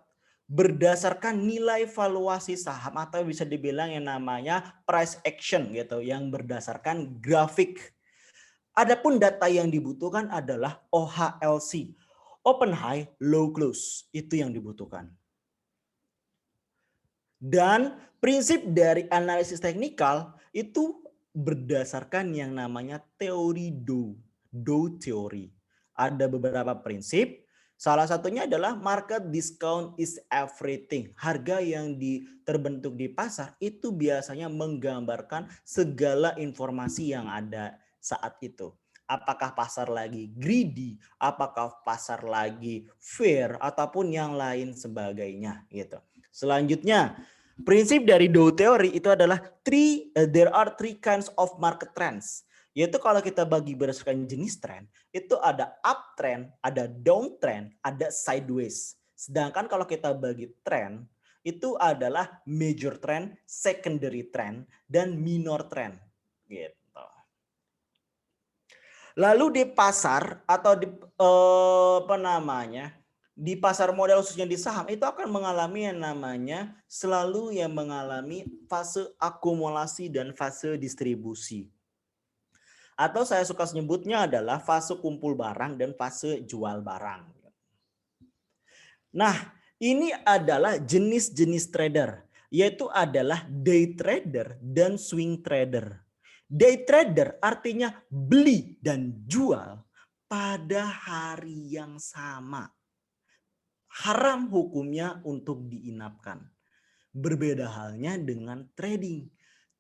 berdasarkan nilai valuasi saham atau bisa dibilang yang namanya price action gitu, yang berdasarkan grafik. Adapun data yang dibutuhkan adalah OHLC, open high, low close. Itu yang dibutuhkan. Dan prinsip dari analisis teknikal itu berdasarkan yang namanya teori Dow teori. Ada beberapa prinsip. Salah satunya adalah market discount is everything. Harga yang terbentuk di pasar itu biasanya menggambarkan segala informasi yang ada saat itu. Apakah pasar lagi greedy, apakah pasar lagi fair, ataupun yang lain sebagainya gitu. Selanjutnya, prinsip dari Dow Theory itu adalah there are three kinds of market trends. Yaitu kalau kita bagi berdasarkan jenis tren, itu ada uptrend, ada downtrend, ada sideways. Sedangkan kalau kita bagi tren, itu adalah major trend, secondary trend, dan minor trend. Gitu. Lalu di pasar atau di di pasar modal khususnya di saham itu akan mengalami yang namanya selalu yang mengalami fase akumulasi dan fase distribusi. Atau saya suka sebutnya adalah fase kumpul barang dan fase jual barang. Nah, ini adalah jenis-jenis trader, yaitu adalah day trader dan swing trader. Day trader artinya beli dan jual pada hari yang sama. Haram hukumnya untuk diinapkan. Berbeda halnya dengan trading.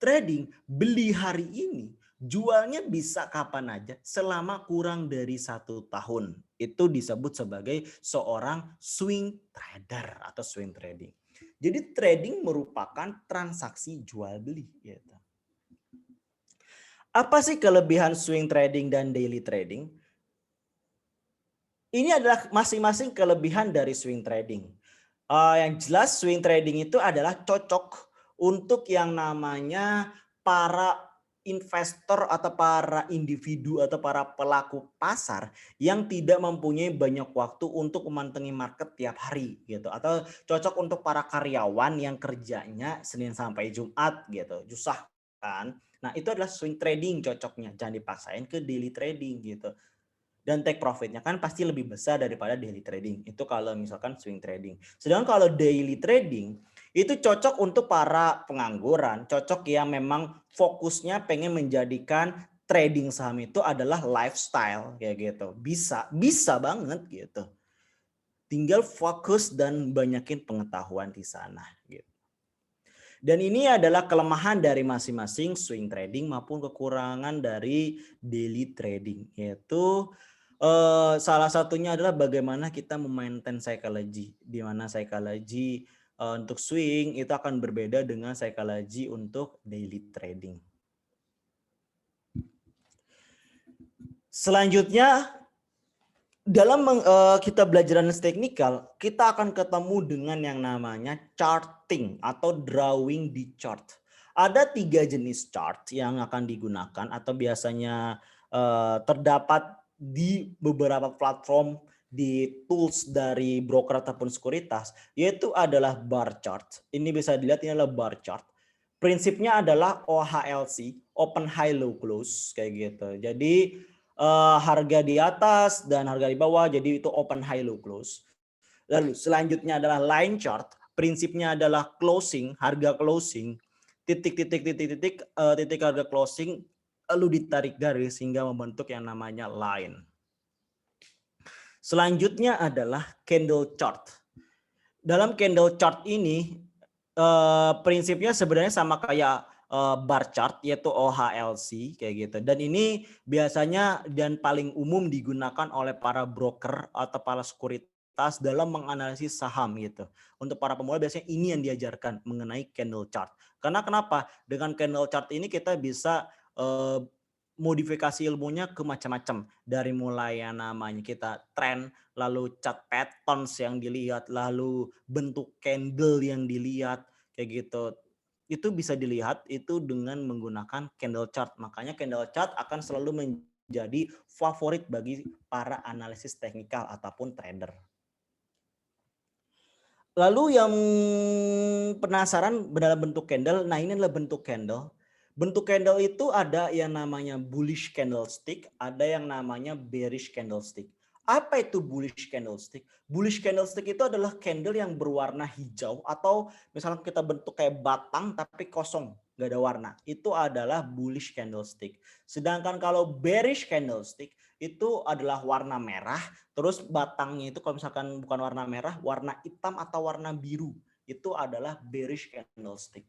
Trading beli hari ini, jualnya bisa kapan aja selama kurang dari 1 tahun. Itu disebut sebagai seorang swing trader atau swing trading. Jadi trading merupakan transaksi jual beli. Gitu. Apa sih kelebihan swing trading dan daily trading? Ini adalah masing-masing kelebihan dari swing trading. Yang jelas swing trading itu adalah cocok untuk yang namanya para investor atau para individu atau para pelaku pasar yang tidak mempunyai banyak waktu untuk memantengi market tiap hari gitu, atau cocok untuk para karyawan yang kerjanya Senin sampai Jumat gitu, susah kan. Nah, itu adalah swing trading cocoknya, jangan dipaksain ke daily trading gitu. Dan take profitnya kan pasti lebih besar daripada daily trading. Itu kalau misalkan swing trading. Sedangkan kalau daily trading itu cocok untuk para pengangguran, cocok yang memang fokusnya pengen menjadikan trading saham itu adalah lifestyle kayak gitu. Bisa banget gitu. tinggal fokus dan banyakin pengetahuan di sana. Gitu. Dan ini adalah kelemahan dari masing-masing swing trading maupun kekurangan dari daily trading, yaitu salah satunya adalah bagaimana kita memaintain psychology, di mana psychology untuk swing itu akan berbeda dengan psychology untuk daily trading. Selanjutnya, dalam kita belajar analis teknikal, kita akan ketemu dengan yang namanya charting atau drawing di chart. Ada 3 jenis chart yang akan digunakan atau biasanya terdapat di beberapa platform di tools dari broker ataupun sekuritas, yaitu adalah bar chart. Ini bisa dilihat, ini adalah bar chart. Prinsipnya adalah OHLC, open high low close kayak gitu. Jadi harga di atas dan harga di bawah, jadi itu open high low close. Lalu selanjutnya adalah line chart, prinsipnya adalah closing, harga closing, titik harga closing, lalu ditarik garis sehingga membentuk yang namanya line. Selanjutnya adalah candle chart. Dalam candle chart ini prinsipnya sebenarnya sama kayak bar chart, yaitu OHLC kayak gitu. Dan ini biasanya dan paling umum digunakan oleh para broker atau para sekuritas dalam menganalisis saham gitu. Untuk para pemula biasanya ini yang diajarkan mengenai candle chart. Karena kenapa? Dengan candle chart ini kita bisa modifikasi ilmunya ke macam-macam, dari mulai yang namanya kita trend, lalu chart patterns yang dilihat, lalu bentuk candle yang dilihat kayak gitu. Itu bisa dilihat itu dengan menggunakan candle chart. Makanya candle chart akan selalu menjadi favorit bagi para analisis teknikal ataupun trader. Lalu yang penasaran dalam bentuk candle, nah ini adalah bentuk candle. Bentuk candle itu ada yang namanya bullish candlestick, ada yang namanya bearish candlestick. Apa itu bullish candlestick? Bullish candlestick itu adalah candle yang berwarna hijau atau misalnya kita bentuk kayak batang tapi kosong, nggak ada warna. Itu adalah bullish candlestick. Sedangkan kalau bearish candlestick itu adalah warna merah, terus batangnya itu kalau misalkan bukan warna merah, warna hitam atau warna biru. Itu adalah bearish candlestick.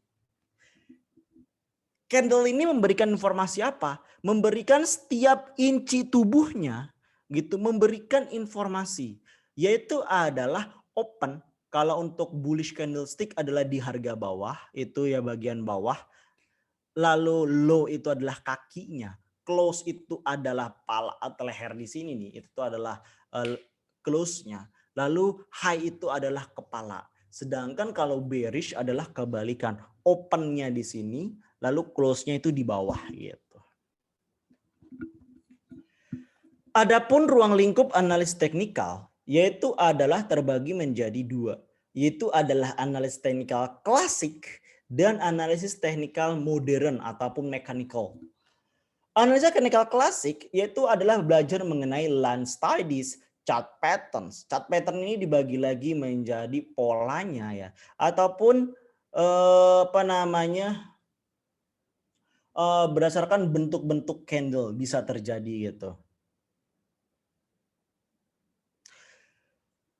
Candle ini memberikan informasi apa? Memberikan setiap inci tubuhnya gitu, memberikan informasi, yaitu adalah open. Kalau untuk bullish candlestick adalah di harga bawah, itu ya bagian bawah. Lalu low itu adalah kakinya, close itu adalah pala atau leher di sini nih, itu adalah close-nya. Lalu high itu adalah kepala. Sedangkan kalau bearish adalah kebalikan, open-nya di sini, lalu close-nya itu di bawah gitu. Adapun ruang lingkup analis teknikal yaitu adalah terbagi menjadi 2, yaitu adalah analis teknikal klasik dan analisis teknikal modern ataupun mechanical. Analisa teknikal klasik yaitu adalah belajar mengenai line studies, chart patterns. Chart pattern ini dibagi lagi menjadi polanya ya, ataupun berdasarkan bentuk-bentuk candle bisa terjadi gitu.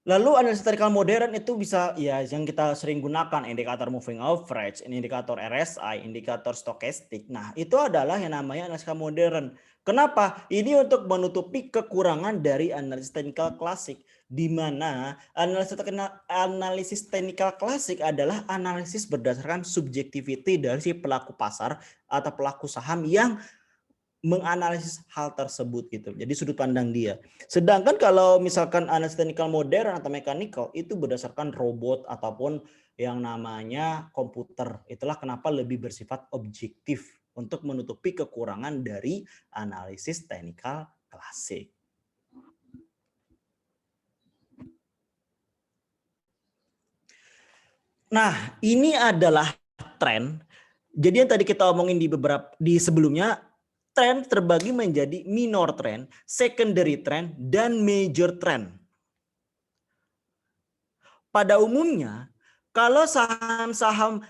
Lalu analisa teknikal modern itu bisa ya yang kita sering gunakan, indikator moving average, indikator RSI, indikator stokastik. Nah, itu adalah yang namanya analisa modern. Kenapa? Ini untuk menutupi kekurangan dari analisis teknikal klasik, di mana analisis teknikal klasik adalah analisis berdasarkan subjektivity dari si pelaku pasar atau pelaku saham yang menganalisis hal tersebut gitu. Jadi sudut pandang dia. Sedangkan kalau misalkan analisis teknikal modern atau mechanical itu berdasarkan robot ataupun yang namanya komputer. Itulah kenapa lebih bersifat objektif untuk menutupi kekurangan dari analisis teknikal klasik. Nah, ini adalah tren. Jadi yang tadi kita omongin di sebelumnya, trend terbagi menjadi minor trend, secondary trend, dan major trend. Pada umumnya, kalau saham-saham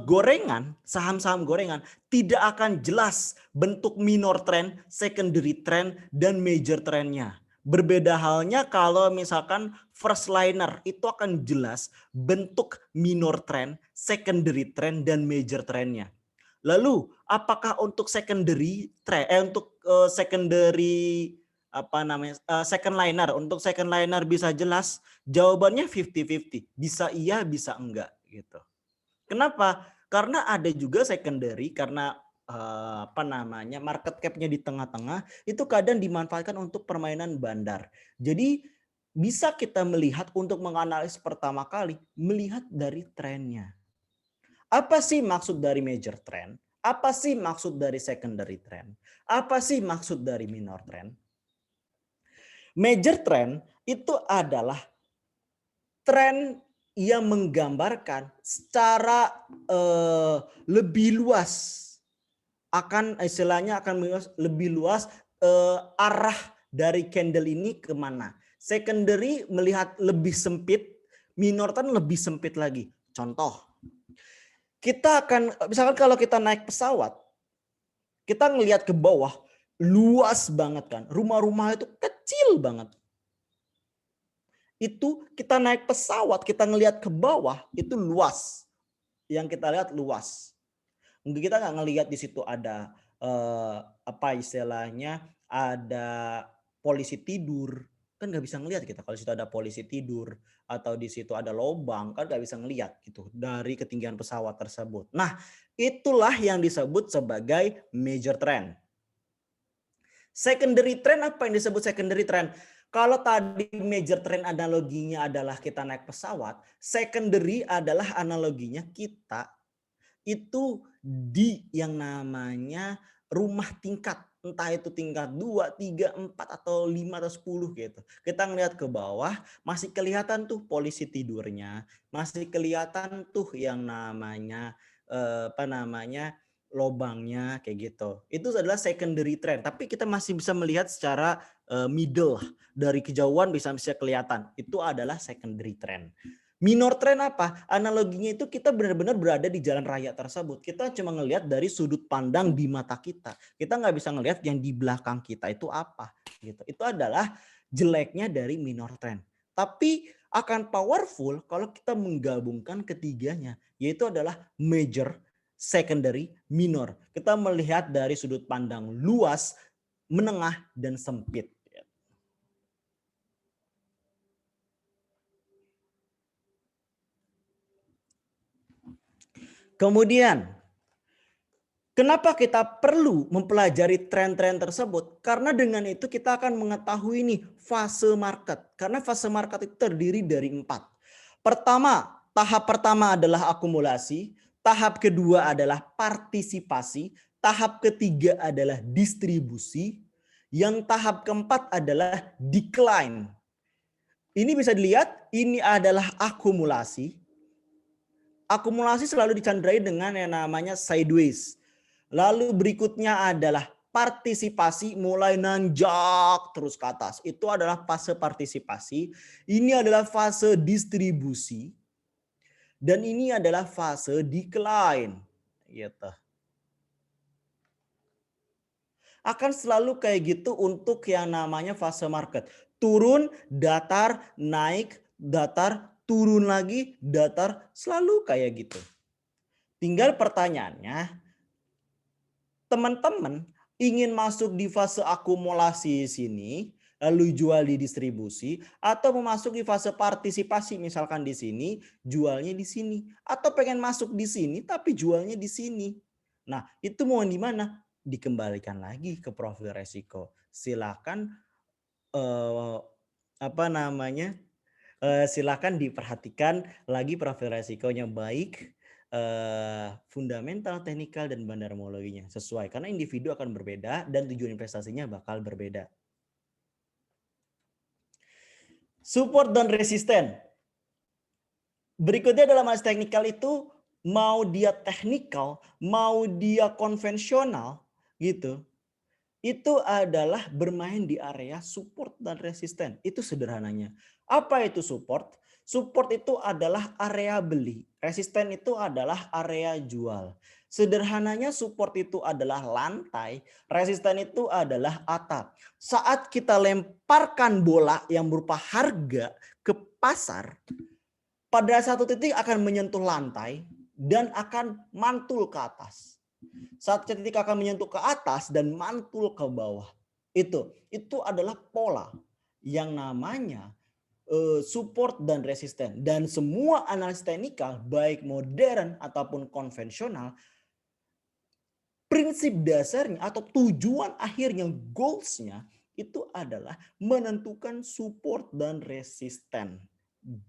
gorengan, saham-saham gorengan tidak akan jelas bentuk minor trend, secondary trend, dan major trendnya. Berbeda halnya kalau misalkan first liner itu akan jelas bentuk minor trend, secondary trend, dan major trendnya. Lalu apakah untuk secondary trend, secondary second liner, untuk second liner bisa jelas? Jawabannya 50-50, bisa iya bisa enggak gitu. Kenapa? Karena ada juga secondary karena market cap-nya di tengah-tengah itu kadang dimanfaatkan untuk permainan bandar. Jadi bisa kita melihat untuk menganalisis pertama kali melihat dari trennya. Apa sih maksud dari major trend? Apa sih maksud dari secondary trend? Apa sih maksud dari minor trend? Major trend itu adalah tren yang menggambarkan secara lebih luas akan istilahnya akan lebih luas arah dari candle ini kemana. Secondary melihat lebih sempit, minor trend lebih sempit lagi. Contoh, kita akan misalkan kalau kita naik pesawat, kita ngelihat ke bawah luas banget kan, rumah-rumah itu kecil banget. Itu kita naik pesawat, kita ngelihat ke bawah itu luas. Yang kita lihat luas. Kita nggak ngelihat di situ ada istilahnya ada polisi tidur, kan nggak bisa ngelihat kita kalau di situ ada polisi tidur atau di situ ada lubang, kan nggak bisa ngelihat gitu dari ketinggian pesawat tersebut. Nah, itulah yang disebut sebagai major trend. Secondary trend, apa yang disebut secondary trend? Kalau tadi major trend analoginya adalah kita naik pesawat, secondary adalah analoginya kita itu di yang namanya rumah tingkat. Entah itu tingkat 2, 3, 4, atau 5, atau 10 gitu. Kita ngelihat ke bawah, masih kelihatan tuh polisi tidurnya, masih kelihatan tuh yang namanya lobangnya kayak gitu. Itu adalah secondary trend, tapi kita masih bisa melihat secara middle, dari kejauhan bisa kelihatan. Itu adalah secondary trend. Minor trend apa? Analoginya itu kita benar-benar berada di jalan raya tersebut. Kita cuma ngelihat dari sudut pandang di mata kita. Kita nggak bisa ngelihat yang di belakang kita itu apa. Gitu. Itu adalah jeleknya dari minor trend. Tapi akan powerful kalau kita menggabungkan ketiganya, yaitu adalah major, secondary, minor. Kita melihat dari sudut pandang luas, menengah, dan sempit. Kemudian, kenapa kita perlu mempelajari tren-tren tersebut? Karena dengan itu kita akan mengetahui nih fase market. Karena fase market itu terdiri dari 4. Tahap pertama adalah akumulasi. Tahap kedua adalah partisipasi. Tahap ketiga adalah distribusi. Yang tahap keempat adalah decline. Ini bisa dilihat, ini adalah akumulasi. Akumulasi selalu dicandrai dengan yang namanya sideways. Lalu berikutnya adalah partisipasi, mulai nanjak terus ke atas. Itu adalah fase partisipasi. Ini adalah fase distribusi. Dan ini adalah fase decline. Gitu. Akan selalu kayak gitu untuk yang namanya fase market. Turun, datar, naik, datar, turun lagi, datar, selalu kayak gitu. Tinggal pertanyaannya, teman-teman ingin masuk di fase akumulasi sini, lalu jual di distribusi, atau mau masuk di fase partisipasi, misalkan di sini, jualnya di sini, atau pengen masuk di sini tapi jualnya di sini. Nah, itu mau di mana? Dikembalikan lagi ke profil resiko. Silakan silakan diperhatikan lagi profil resikonya, baik fundamental, teknikal, dan bandarmologinya sesuai, karena individu akan berbeda dan tujuan investasinya bakal berbeda. Support dan resisten. Berikutnya dalam aspek teknikal itu, mau dia teknikal, mau dia konvensional gitu, itu adalah bermain di area support dan resisten. Itu sederhananya. Apa itu support? Support itu adalah area beli. Resisten itu adalah area jual. Sederhananya support itu adalah lantai, resisten itu adalah atap. Saat kita lemparkan bola yang berupa harga ke pasar, pada satu titik akan menyentuh lantai dan akan mantul ke atas. Saat titik akan menyentuh ke atas dan mantul ke bawah. Itu adalah pola yang namanya support dan resisten. Dan semua analis teknikal baik modern ataupun konvensional, prinsip dasarnya atau tujuan akhirnya, goalsnya itu adalah menentukan support dan resisten.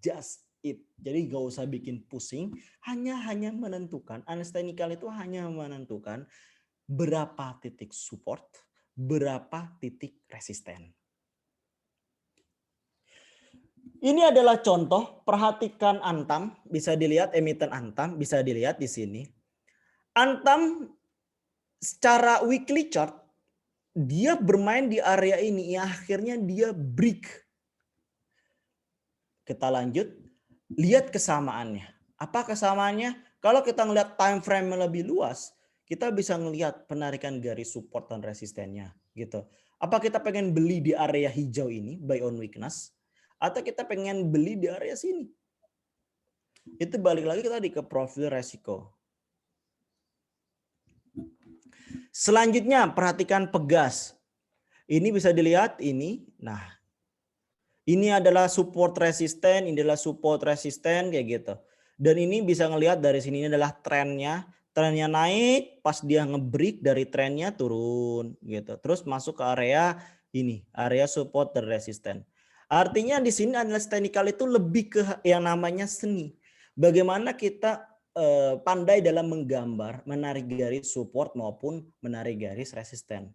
Just it. Jadi gak usah bikin pusing, hanya menentukan, analis teknikal itu hanya menentukan berapa titik support, berapa titik resisten. Ini adalah contoh, perhatikan Antam, bisa dilihat emiten Antam, bisa dilihat di sini. Antam secara weekly chart, dia bermain di area ini, ya akhirnya dia break. Kita lanjut, lihat kesamaannya. Apa kesamaannya? Kalau kita ngelihat time frame yang lebih luas, kita bisa ngelihat penarikan garis support dan resistennya, gitu. Apa kita pengen beli di area hijau ini, buy on weakness, atau kita pengen beli di area sini? Itu balik lagi tadi ke profil resiko. Selanjutnya perhatikan Pegas. Ini bisa dilihat ini. Nah, ini adalah support resisten, ini adalah support resisten kayak gitu. Dan ini bisa ngelihat dari sini, ini adalah trennya. Trennya naik, pas dia ngebreak dari trennya turun gitu. Terus masuk ke area ini, area support dan resisten. Artinya di sini analis teknikal itu lebih ke yang namanya seni. Bagaimana kita pandai dalam menggambar, menarik garis support maupun menarik garis resisten.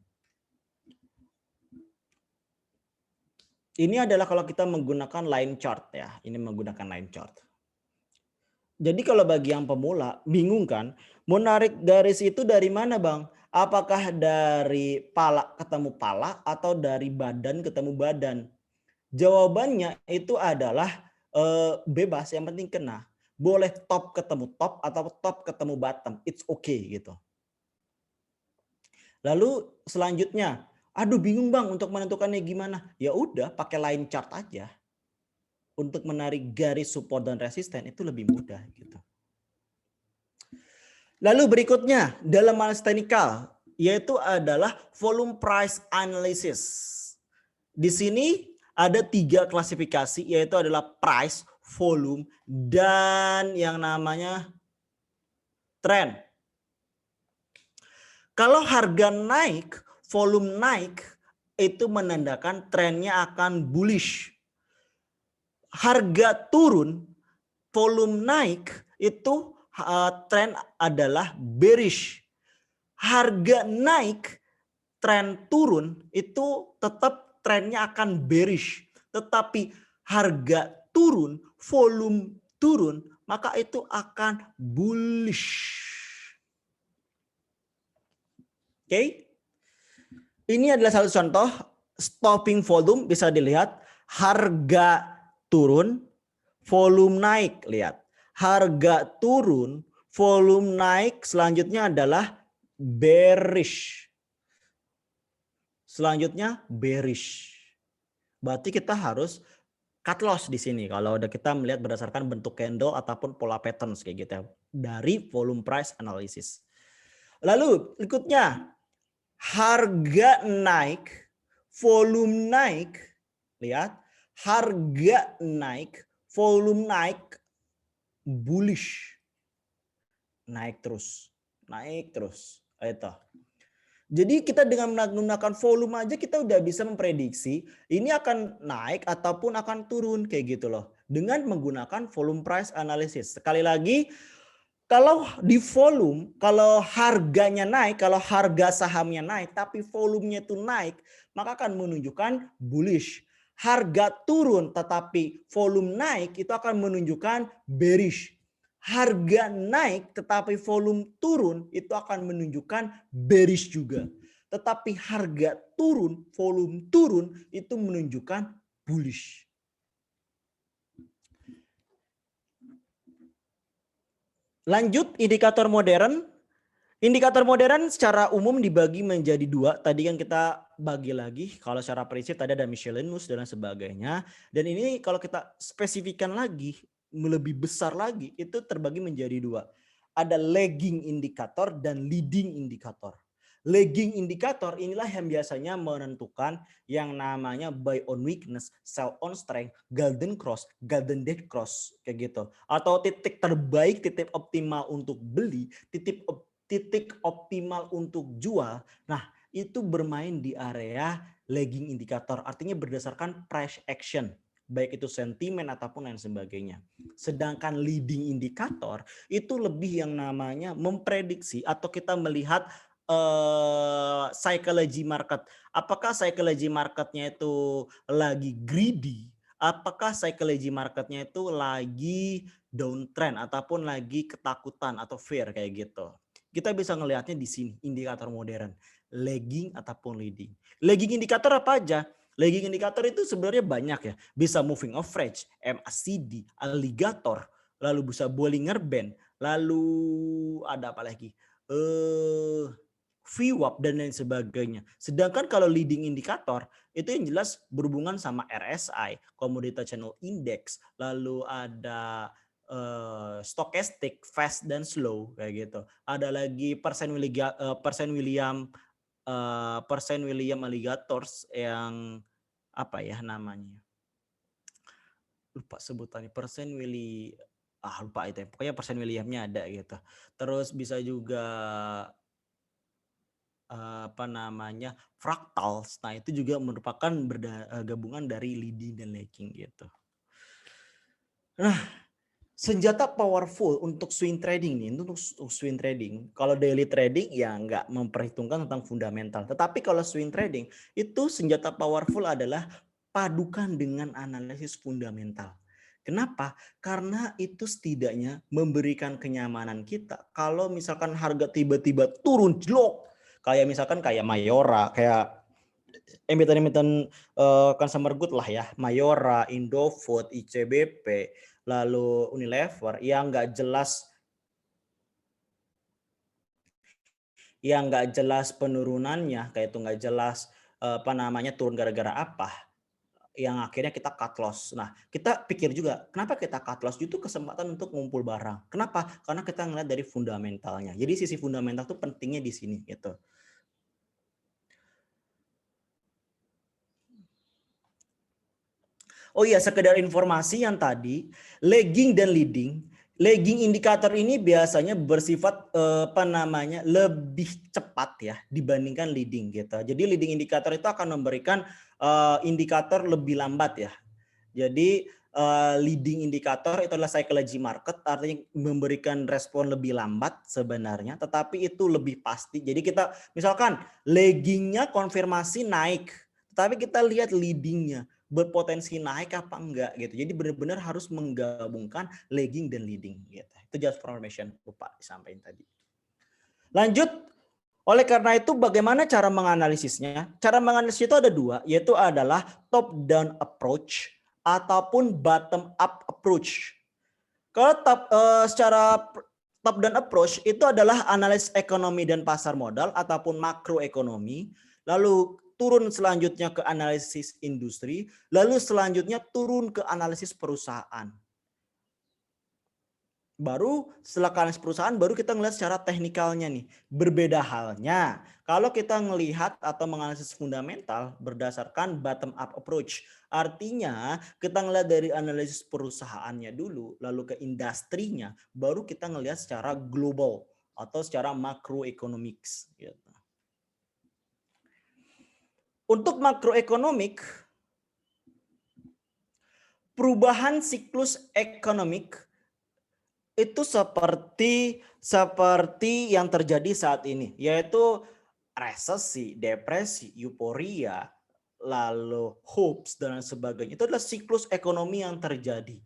Ini adalah kalau kita menggunakan line chart ya. Ini menggunakan line chart. Jadi kalau bagi yang pemula bingung kan, mau narik garis itu dari mana Bang? Apakah dari pala ketemu pala atau dari badan ketemu badan? Jawabannya itu adalah bebas, yang penting kena. Boleh top ketemu top atau top ketemu bottom, it's okay gitu. Lalu selanjutnya, aduh bingung Bang untuk menentukannya gimana? Ya udah pakai line chart aja. Untuk menarik garis support dan resisten itu lebih mudah gitu. Lalu berikutnya dalam analis teknikal yaitu adalah volume price analysis. Di sini ada 3 klasifikasi yaitu adalah price, volume, dan yang namanya trend. Kalau harga naik, volume naik, itu menandakan trennya akan bullish. Harga turun, volume naik, itu tren adalah bearish. Harga naik, tren turun, itu tetap trennya akan bearish. Tetapi harga turun, volume turun, maka itu akan bullish. Oke. Ini adalah satu contoh stopping volume, bisa dilihat harga turun, volume naik, lihat. Harga turun, volume naik, selanjutnya adalah bearish. Selanjutnya bearish. Berarti kita harus cut loss di sini kalau udah kita melihat berdasarkan bentuk candle ataupun pola patterns kayak gitu ya, dari volume price analysis. Lalu berikutnya harga naik, volume naik, lihat harga naik, volume naik, bullish, naik terus, itu. Jadi kita dengan menggunakan volume aja kita udah bisa memprediksi ini akan naik ataupun akan turun kayak gitu loh, dengan menggunakan volume price analysis. Sekali lagi, kalau di volume, kalau harganya naik, kalau harga sahamnya naik, tapi volumenya itu naik, maka akan menunjukkan bullish. Harga turun tetapi volume naik, itu akan menunjukkan bearish. Harga naik tetapi volume turun, itu akan menunjukkan bearish juga. Tetapi harga turun, volume turun, itu menunjukkan bullish. Lanjut indikator modern. Indikator modern secara umum dibagi menjadi dua. Tadi kan kita bagi lagi. Kalau secara prinsip tadi ada miscellaneous dan sebagainya. Dan ini kalau kita spesifikkan lagi, lebih besar lagi, itu terbagi menjadi dua. Ada lagging indikator dan leading indikator. Lagging indikator inilah yang biasanya menentukan yang namanya buy on weakness, sell on strength, golden cross, golden dead cross, kayak gitu. Atau titik terbaik, titik optimal untuk beli, titik optimal untuk jual. Nah, itu bermain di area lagging indikator, artinya berdasarkan price action, baik itu sentimen ataupun lain sebagainya. Sedangkan leading indikator itu lebih yang namanya memprediksi atau kita melihat psychology market. Apakah psychology marketnya itu lagi greedy? Apakah psychology marketnya itu lagi downtrend ataupun lagi ketakutan atau fear kayak gitu. Kita bisa ngelihatnya di sini indikator modern, lagging ataupun leading. Lagging indikator apa aja? Lagging indikator itu sebenarnya banyak ya. Bisa moving average, MACD, alligator, lalu bisa Bollinger Band, lalu ada apa lagi? VWAP dan lain sebagainya. Sedangkan kalau leading indikator itu yang jelas berhubungan sama RSI, Commodity Channel Index, lalu ada stochastic, fast dan slow kayak gitu. Ada lagi persen William alligators yang apa ya namanya? Lupa sebutannya, lupa itu ya. Pokoknya persen Williamnya ada gitu. Terus bisa juga apa namanya fractals. Nah itu juga merupakan gabungan dari leading dan lagging gitu. Nah senjata powerful untuk swing trading nih, untuk swing trading. Kalau daily trading ya nggak memperhitungkan tentang fundamental. Tetapi kalau swing trading itu senjata powerful adalah padukan dengan analisis fundamental. Kenapa? Karena itu setidaknya memberikan kenyamanan kita. Kalau misalkan harga tiba-tiba turun jelok, kayak misalkan kayak Mayora, kayak emiten-emiten consumer good lah ya, Mayora, Indofood, ICBP, lalu Unilever yang nggak jelas penurunannya, kayak itu nggak jelas apa namanya turun gara-gara apa, yang akhirnya kita cut loss. Nah, kita pikir juga, kenapa kita cut loss? Itu kesempatan untuk ngumpul barang. Kenapa? Karena kita ngeliat dari fundamentalnya. Jadi sisi fundamental tuh pentingnya di sini gitu. Oh iya, sekedar informasi yang tadi, lagging dan leading. Lagging indikator ini biasanya bersifat lebih cepat ya dibandingkan leading gitu. Jadi leading indikator itu akan memberikan indikator lebih lambat ya. Jadi leading indikator itu adalah psychology market, artinya memberikan respon lebih lambat sebenarnya, tetapi itu lebih pasti. Jadi kita misalkan laggingnya konfirmasi naik, tapi kita lihat leadingnya berpotensi naik apa enggak gitu. Jadi benar-benar harus menggabungkan lagging dan leading gitu. Itu just information, lupa disampaikan tadi. Lanjut, oleh karena itu bagaimana cara menganalisisnya? Cara menganalisis itu ada dua, yaitu adalah top down approach ataupun bottom up approach. Kalau secara top down approach itu adalah analis ekonomi dan pasar modal ataupun makroekonomi, lalu turun selanjutnya ke analisis industri, lalu selanjutnya turun ke analisis perusahaan. Baru setelah analisis perusahaan baru kita ngelihat secara teknikalnya nih. Berbeda halnya kalau kita melihat atau menganalisis fundamental berdasarkan bottom up approach. Artinya kita ngelihat dari analisis perusahaannya dulu, lalu ke industrinya, baru kita ngelihat secara global atau secara macroeconomics gitu. Untuk makroekonomik, perubahan siklus ekonomik itu seperti yang terjadi saat ini, yaitu resesi, depresi, euforia, lalu hopes dan sebagainya. Itu adalah siklus ekonomi yang terjadi.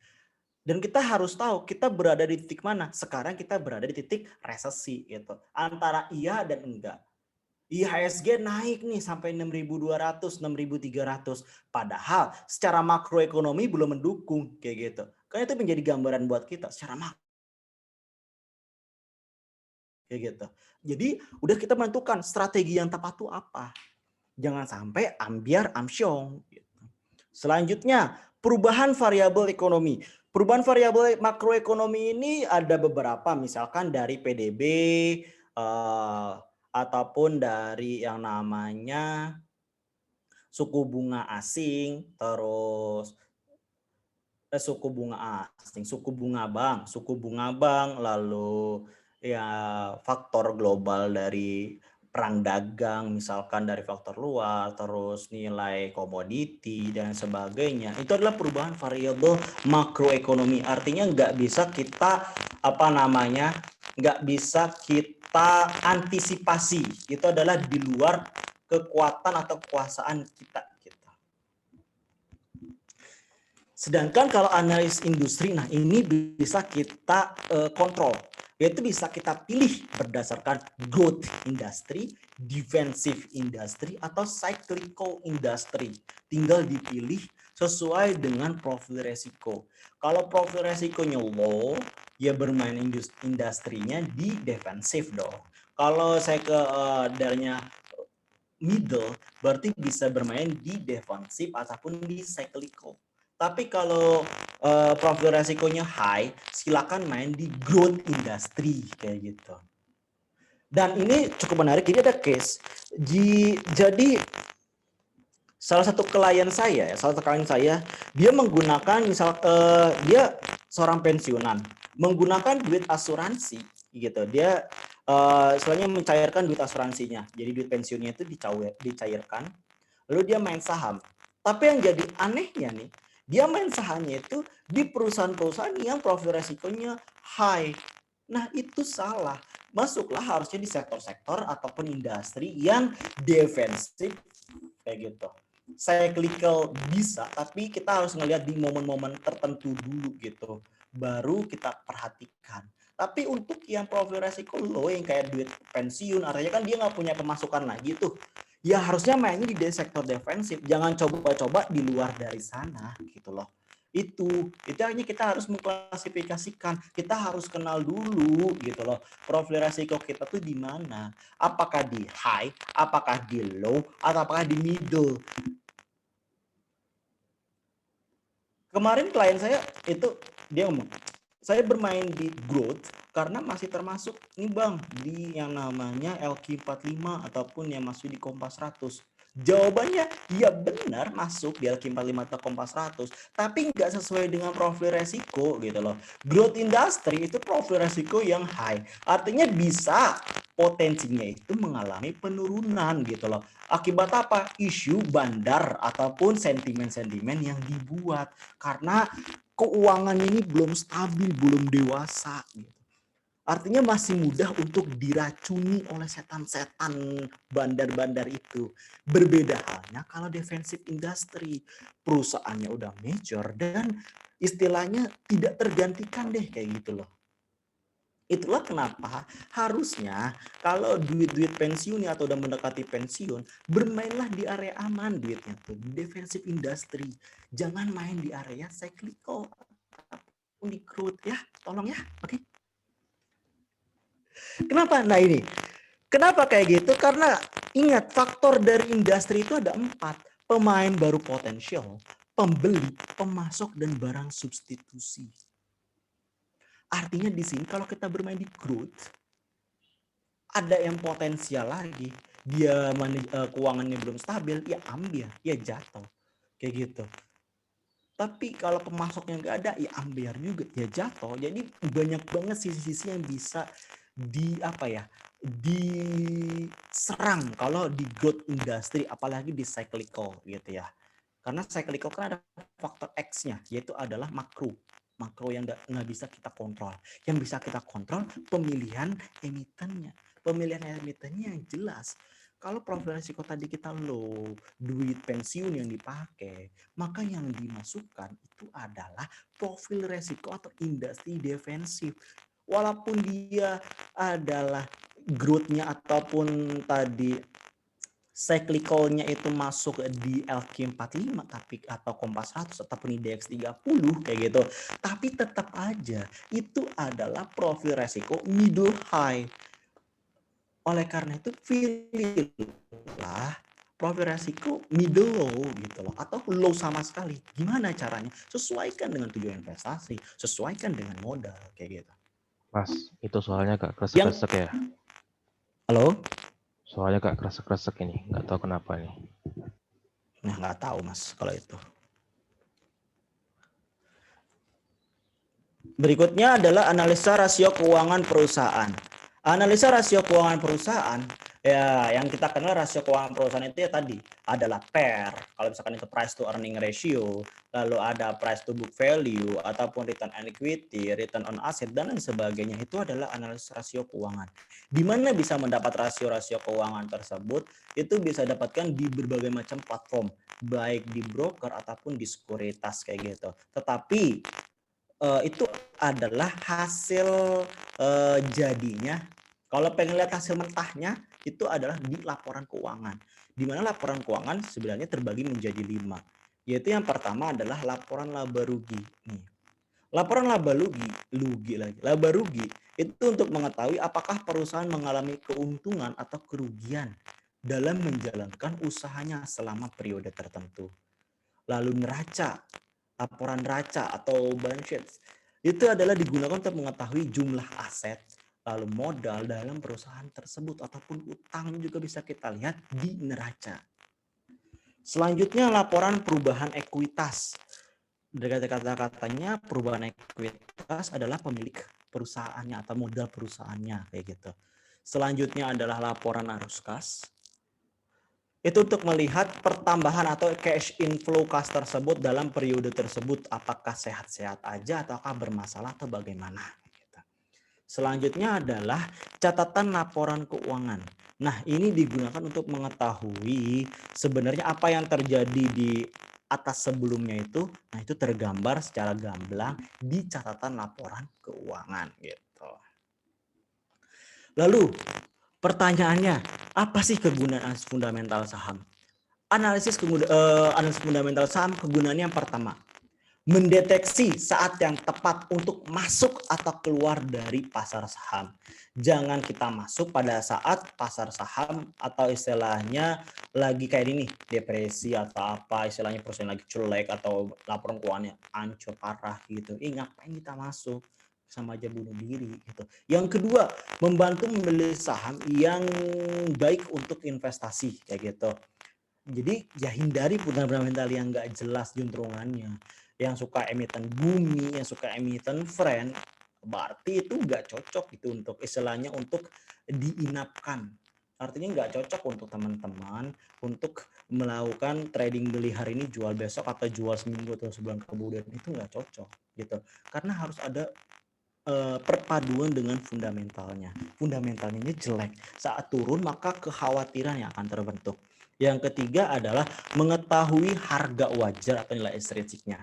Dan kita harus tahu kita berada di titik mana. Sekarang kita berada di titik resesi gitu. Antara iya dan enggak. IHSG naik nih sampai 6.200, 6.300. Padahal secara makroekonomi belum mendukung kayak gitu. Karena itu menjadi gambaran buat kita secara makro. kayak gitu. Jadi udah kita menentukan strategi yang tepat itu apa. Jangan sampai ambiar amsyong. Gitu. Selanjutnya, perubahan variabel ekonomi. Perubahan variabel makroekonomi ini ada beberapa, misalkan dari PDB ataupun dari yang namanya suku bunga asing, terus suku bunga bank, lalu ya faktor global dari perang dagang, misalkan dari faktor luar, terus nilai komoditi dan sebagainya. Itu adalah perubahan variabel makroekonomi. Artinya nggak bisa kita nggak bisa kita antisipasi. Itu adalah di luar kekuatan atau kekuasaan kita. Sedangkan kalau analis industri, nah ini bisa kita kontrol, yaitu bisa kita pilih berdasarkan growth industry, defensive industry, atau cyclical industry. Tinggal dipilih sesuai dengan profil resiko. Kalau profil resikonya low, ya bermain industrinya di defensif dong. Kalau saya ke darinya middle, berarti bisa bermain di defensif ataupun di cyclical. Tapi kalau profil resikonya high, silakan main di growth industry kayak gitu. Dan ini cukup menarik. Jadi ada case. Jadi salah satu klien saya, dia menggunakan dia seorang pensiunan, menggunakan duit asuransi gitu. Dia istilahnya mencairkan duit asuransinya. Jadi duit pensiunnya itu dicairkan. Lalu dia main saham. Tapi yang jadi anehnya nih, dia main sahamnya itu di perusahaan-perusahaan yang profil resikonya high. Nah, itu salah. Masuklah harusnya di sektor-sektor ataupun industri yang defensif kayak gitu. Cyclical bisa, tapi kita harus ngelihat di momen-momen tertentu dulu gitu. Baru kita perhatikan. Tapi untuk yang profil resiko low yang kayak duit pensiun, artinya kan dia nggak punya pemasukan lagi tuh. Ya harusnya mainnya di sektor defensif. Jangan coba-coba di luar dari sana gitu loh. Itu hanya kita harus mengklasifikasikan. Kita harus kenal dulu gitu loh. Profil resiko kita tuh di mana? Apakah di high, apakah di low, atau apakah di middle? Kemarin klien saya itu dia ngomong, saya bermain di growth karena masih termasuk nih Bang di yang namanya LQ45 ataupun yang masuk di Kompas 100. Jawabannya ya benar masuk di LQ45 atau Kompas 100, tapi nggak sesuai dengan profil resiko gitu loh. Growth industry itu profil resiko yang high, artinya bisa potensinya itu mengalami penurunan gitu loh. Akibat apa? Isu bandar ataupun sentimen-sentimen yang dibuat karena keuangannya ini belum stabil, belum dewasa gitu. Artinya masih mudah untuk diracuni oleh setan-setan bandar-bandar itu. Berbeda halnya kalau defensive industry, perusahaannya udah major dan istilahnya tidak tergantikan deh kayak gitu loh. Itulah kenapa harusnya kalau duit-duit pensiun atau udah mendekati pensiun, bermainlah di area aman duitnya tuh, di defensive industry. Jangan main di area cyclical ataupun di growth ya, tolong ya. Oke. Kenapa? Nah ini. Kenapa kayak gitu? Karena ingat faktor dari industri itu ada 4. Pemain baru potensial, pembeli, pemasok, dan barang substitusi. Artinya di sini kalau kita bermain di growth, ada yang potensial lagi, dia keuangannya belum stabil, ya ambil, ya jatuh, kayak gitu. Tapi kalau pemasoknya nggak ada, ya ambil juga, ya jatuh. Jadi banyak banget sisi-sisi yang bisa diserang kalau di growth industry, apalagi di cyclical gitu ya. Karena cyclical kan ada faktor X-nya, yaitu adalah makro yang nggak bisa kita kontrol. Yang bisa kita kontrol pemilihan emitennya. Pemilihan emitennya yang jelas. Kalau profil risiko tadi kita low, duit pensiun yang dipakai, maka yang dimasukkan itu adalah profil risiko atau industri defensif. Walaupun dia adalah growth-nya ataupun tadi cyclical-nya itu masuk di LQ45 tapi atau Kompas 100 ataupun IDX 30 kayak gitu. Tapi tetap aja itu adalah profil resiko middle high. Oleh karena itu pilihlah profil resiko middle low gitu loh, atau low sama sekali. Gimana caranya? Sesuaikan dengan tujuan investasi, sesuaikan dengan modal kayak gitu. Mas, itu soalnya agak Yang kresek-kresek ya. halo? Soalnya agak kresek-kresek ini, nggak tahu kenapa nih. Nah, nggak tahu Mas kalau itu. Berikutnya adalah analisa rasio keuangan perusahaan. Analisa rasio keuangan perusahaan, ya yang kita kenal rasio keuangan perusahaan itu ya tadi adalah PER, kalau misalkan itu price to earning ratio, lalu ada price to book value, ataupun return on equity, return on asset, dan lain sebagainya. Itu adalah analisa rasio keuangan. Di mana bisa mendapat rasio-rasio keuangan tersebut, itu bisa dapatkan di berbagai macam platform, baik di broker ataupun di sekuritas kayak gitu. Tetapi itu adalah hasil jadinya. Kalau pengen lihat hasil mentahnya, itu adalah di laporan keuangan. Di mana laporan keuangan sebenarnya terbagi menjadi 5. Yaitu yang pertama adalah laporan laba rugi. Nih. Laporan laba rugi itu untuk mengetahui apakah perusahaan mengalami keuntungan atau kerugian dalam menjalankan usahanya selama periode tertentu. Lalu laporan neraca atau balance sheet itu adalah digunakan untuk mengetahui jumlah aset, lalu modal dalam perusahaan tersebut ataupun utang juga bisa kita lihat di neraca. Selanjutnya laporan perubahan ekuitas. Dari kata-katanya perubahan ekuitas adalah pemilik perusahaannya atau modal perusahaannya kayak gitu. Selanjutnya adalah laporan arus kas. Itu untuk melihat pertambahan atau cash inflow kas tersebut dalam periode tersebut, apakah sehat-sehat aja ataukah bermasalah atau bagaimana. Selanjutnya adalah catatan laporan keuangan. Nah, ini digunakan untuk mengetahui sebenarnya apa yang terjadi di atas sebelumnya itu. Nah, itu tergambar secara gamblang di catatan laporan keuangan gitu. Lalu pertanyaannya, apa sih kegunaan analisis fundamental saham? Analisis fundamental saham kegunaannya yang pertama, mendeteksi saat yang tepat untuk masuk atau keluar dari pasar saham. Jangan kita masuk pada saat pasar saham atau istilahnya lagi kayak ini, depresi atau apa, istilahnya perusahaan lagi jelek atau laporan keuangannya hancur parah gitu. Ngapain kita masuk? Sama aja bunuh diri gitu. Yang kedua, membantu membeli saham yang baik untuk investasi kayak gitu. Jadi ya hindari fundamental yang nggak jelas juntrungannya. Yang suka emiten bumi, yang suka emiten friend, berarti itu nggak cocok gitu untuk istilahnya untuk diinapkan. Artinya nggak cocok untuk teman-teman untuk melakukan trading beli hari ini jual besok atau jual seminggu atau sebulan kemudian, itu nggak cocok gitu. Karena harus ada perpaduan dengan fundamentalnya. Fundamentalnya ini jelek. Saat turun maka kekhawatiran yang akan terbentuk. Yang ketiga adalah mengetahui harga wajar atau nilai ekstrinsiknya.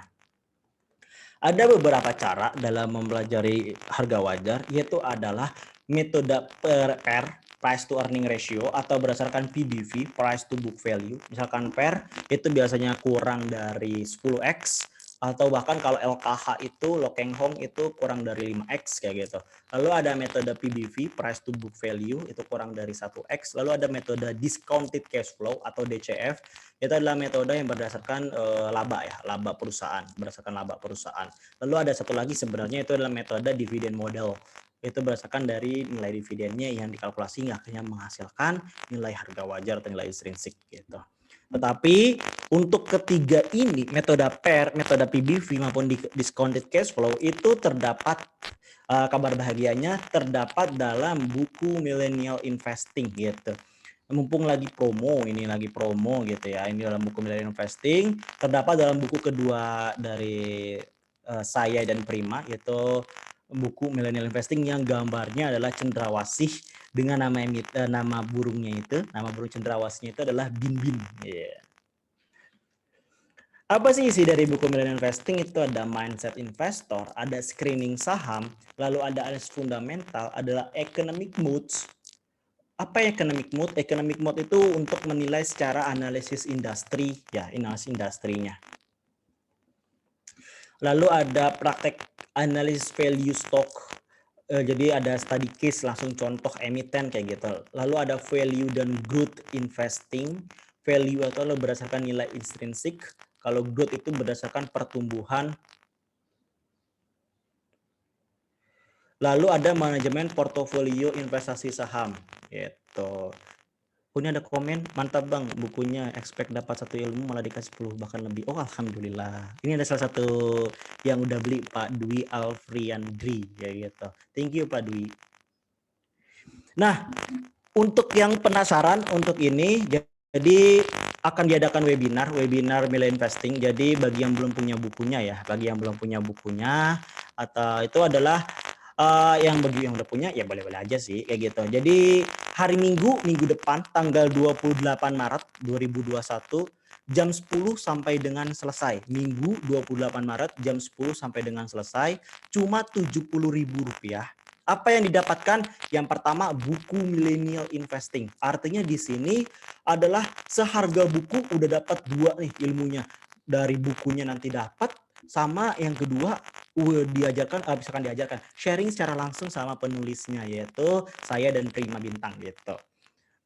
Ada beberapa cara dalam mempelajari harga wajar, yaitu adalah metode PER, price to earning ratio, atau berdasarkan PBV, price to book value. Misalkan PER itu biasanya kurang dari 10x, atau bahkan kalau LKH itu Lokeng Hong itu kurang dari 5x kayak gitu. Lalu ada metode PBV, price to book value, itu kurang dari 1x. Lalu ada metode discounted cash flow atau DCF, itu adalah metode yang berdasarkan laba perusahaan, berdasarkan laba perusahaan. Lalu ada satu lagi sebenarnya itu adalah metode dividend model. Itu berdasarkan dari nilai dividennya yang dikalkulasi akhirnya menghasilkan nilai harga wajar atau nilai intrinsik gitu. Tetapi untuk ketiga ini, metode PER, metode PBV maupun discounted cash flow itu terdapat kabar bahagianya terdapat dalam buku Millennial Investing gitu. Mumpung lagi promo gitu ya. Ini dalam buku Millennial Investing, terdapat dalam buku kedua dari saya dan Prima, yaitu buku Millennial Investing yang gambarnya adalah cendrawasih dengan nama burungnya itu, nama burung cendrawasihnya itu adalah Bin. Yeah. Apa sih isi dari buku Millennial Investing? Itu ada mindset investor, ada screening saham, lalu ada analisis fundamental, adalah economic moods. Apa economic mood? Economic mood itu untuk menilai secara analisis industri, ya, analisis industrinya. Lalu ada praktek analisis value stock. Jadi ada study case, langsung contoh emiten kayak gitu. Lalu ada value dan growth investing. Value atau berdasarkan nilai intrinsik. Kalau growth itu berdasarkan pertumbuhan. Lalu ada manajemen portofolio investasi saham. Gitu. Oh, ini ada komen, mantap bang, bukunya expect dapat 1 ilmu malah dikasih 10 bahkan lebih. Oh alhamdulillah. Ini ada salah satu yang udah beli, Pak Dwi Alfriandri ya gitu. Thank you Pak Dwi. Nah, untuk yang penasaran untuk ini, jadi akan diadakan webinar Millennial Investing. Jadi bagi yang belum punya bukunya ya, atau itu adalah yang bagi yang udah punya ya boleh-boleh aja sih kayak gitu. Jadi hari minggu depan tanggal 28 Maret 2021 jam 10 sampai dengan selesai. Minggu 28 Maret jam 10 sampai dengan selesai, cuma Rp70.000. Apa yang didapatkan? Yang pertama, buku Millennial Investing. Artinya di sini adalah seharga buku udah dapat 2 nih ilmunya. Dari bukunya nanti dapat, sama yang kedua misalkan diajarkan sharing secara langsung sama penulisnya, yaitu saya dan Prima Bintang gitu.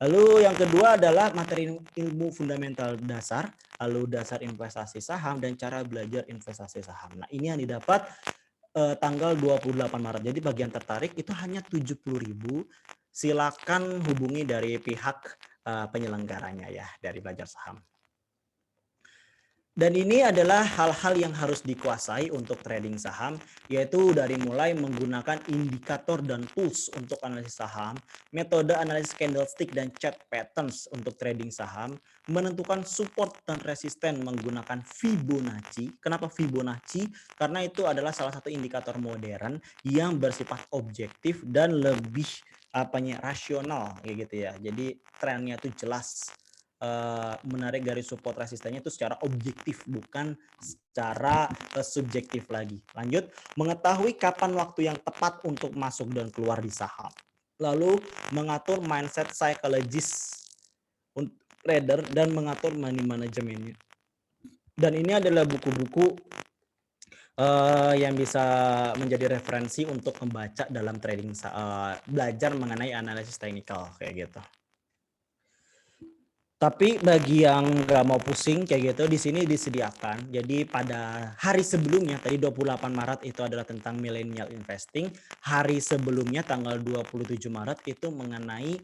Lalu yang kedua adalah materi ilmu fundamental dasar, lalu dasar investasi saham dan cara belajar investasi saham. Nah, ini yang didapat tanggal 28 Maret. Jadi bagi yang tertarik itu hanya 70.000. Silakan hubungi dari pihak penyelenggaranya ya, dari Belajar Saham. Dan ini adalah hal-hal yang harus dikuasai untuk trading saham, yaitu dari mulai menggunakan indikator dan tools untuk analisis saham, metode analisis candlestick dan chart patterns untuk trading saham, menentukan support dan resisten menggunakan Fibonacci. Kenapa Fibonacci? Karena itu adalah salah satu indikator modern yang bersifat objektif dan lebih rasional kayak gitu ya. Jadi trennya itu jelas. Menarik garis support resistennya itu secara objektif, bukan secara subjektif lagi. Lanjut, mengetahui kapan waktu yang tepat untuk masuk dan keluar di saham. Lalu mengatur mindset psychologis untuk trader dan mengatur money manajemennya. Dan ini adalah buku-buku yang bisa menjadi referensi untuk membaca dalam trading, belajar mengenai analisis teknikal kayak gitu. Tapi bagi yang nggak mau pusing kayak gitu, di sini disediakan. Jadi pada hari sebelumnya, tadi 28 Maret itu adalah tentang millennial investing. Hari sebelumnya tanggal 27 Maret itu mengenai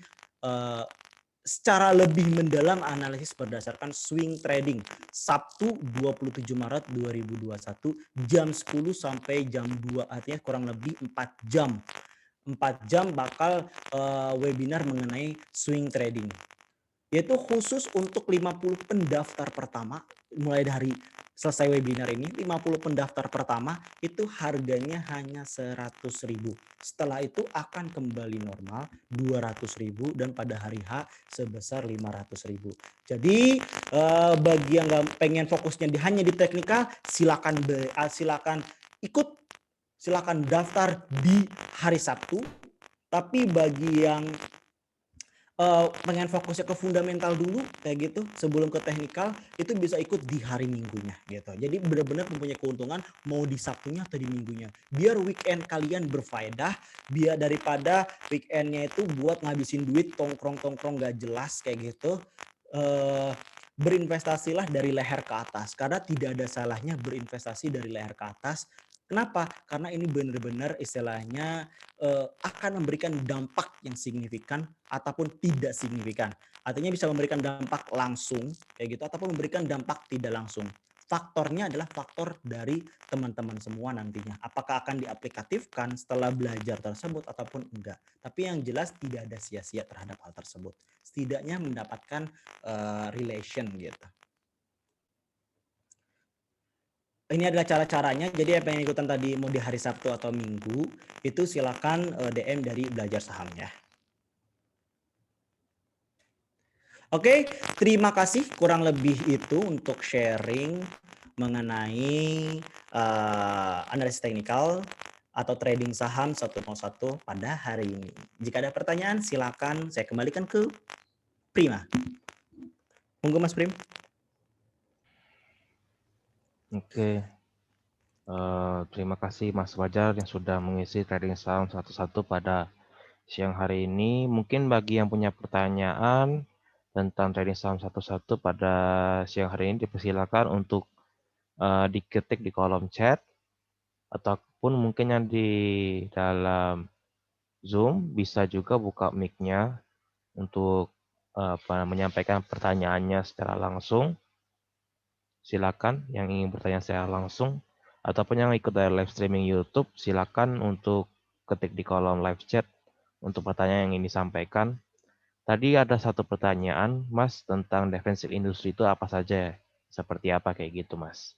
secara lebih mendalam analisis berdasarkan swing trading. Sabtu 27 Maret 2021 jam 10 sampai jam 2, artinya kurang lebih 4 jam. 4 jam bakal webinar mengenai swing trading. Yaitu khusus untuk 50 pendaftar pertama, mulai dari selesai webinar ini, 50 pendaftar pertama itu harganya hanya 100.000. Setelah itu akan kembali normal 200.000 dan pada hari H sebesar 500.000. Jadi bagi yang nggak pengen fokusnya hanya di teknikal, silakan ikut, silakan daftar di hari Sabtu. Tapi bagi yang pengen fokusnya ke fundamental dulu kayak gitu sebelum ke teknikal, itu bisa ikut di hari Minggunya gitu. Jadi benar-benar mempunyai keuntungan mau di Sabtunya atau di Minggunya. Biar weekend kalian berfaedah, biar daripada weekendnya itu buat ngabisin duit tongkrong-tongkrong gak jelas kayak gitu. Berinvestasilah dari leher ke atas, karena tidak ada salahnya berinvestasi dari leher ke atas. Kenapa? Karena ini benar-benar istilahnya akan memberikan dampak yang signifikan ataupun tidak signifikan. Artinya bisa memberikan dampak langsung kayak gitu ataupun memberikan dampak tidak langsung. Faktornya adalah faktor dari teman-teman semua nantinya. Apakah akan diaplikatifkan setelah belajar tersebut ataupun enggak. Tapi yang jelas tidak ada sia-sia terhadap hal tersebut. Setidaknya mendapatkan relation gitu. Ini adalah cara-caranya. Jadi yang pengen ikutan tadi mau di hari Sabtu atau Minggu, itu silakan DM dari Belajar Saham ya. Oke, terima kasih kurang lebih itu untuk sharing mengenai analisis teknikal atau trading saham 101 pada hari ini. Jika ada pertanyaan silakan saya kembalikan ke Prima. Monggo Mas Prim. Oke. Terima kasih Mas Fajar yang sudah mengisi trading saham satu-satu pada siang hari ini. Mungkin bagi yang punya pertanyaan tentang trading saham satu-satu pada siang hari ini dipersilakan untuk diketik di kolom chat ataupun mungkin yang di dalam Zoom bisa juga buka mic-nya untuk menyampaikan pertanyaannya secara langsung. Silakan yang ingin bertanya secara langsung ataupun yang ikut dari live streaming YouTube, silakan untuk ketik di kolom live chat untuk pertanyaan yang ingin disampaikan. Tadi ada satu pertanyaan, Mas, tentang defensive industry itu apa saja? Seperti apa kayak gitu, Mas?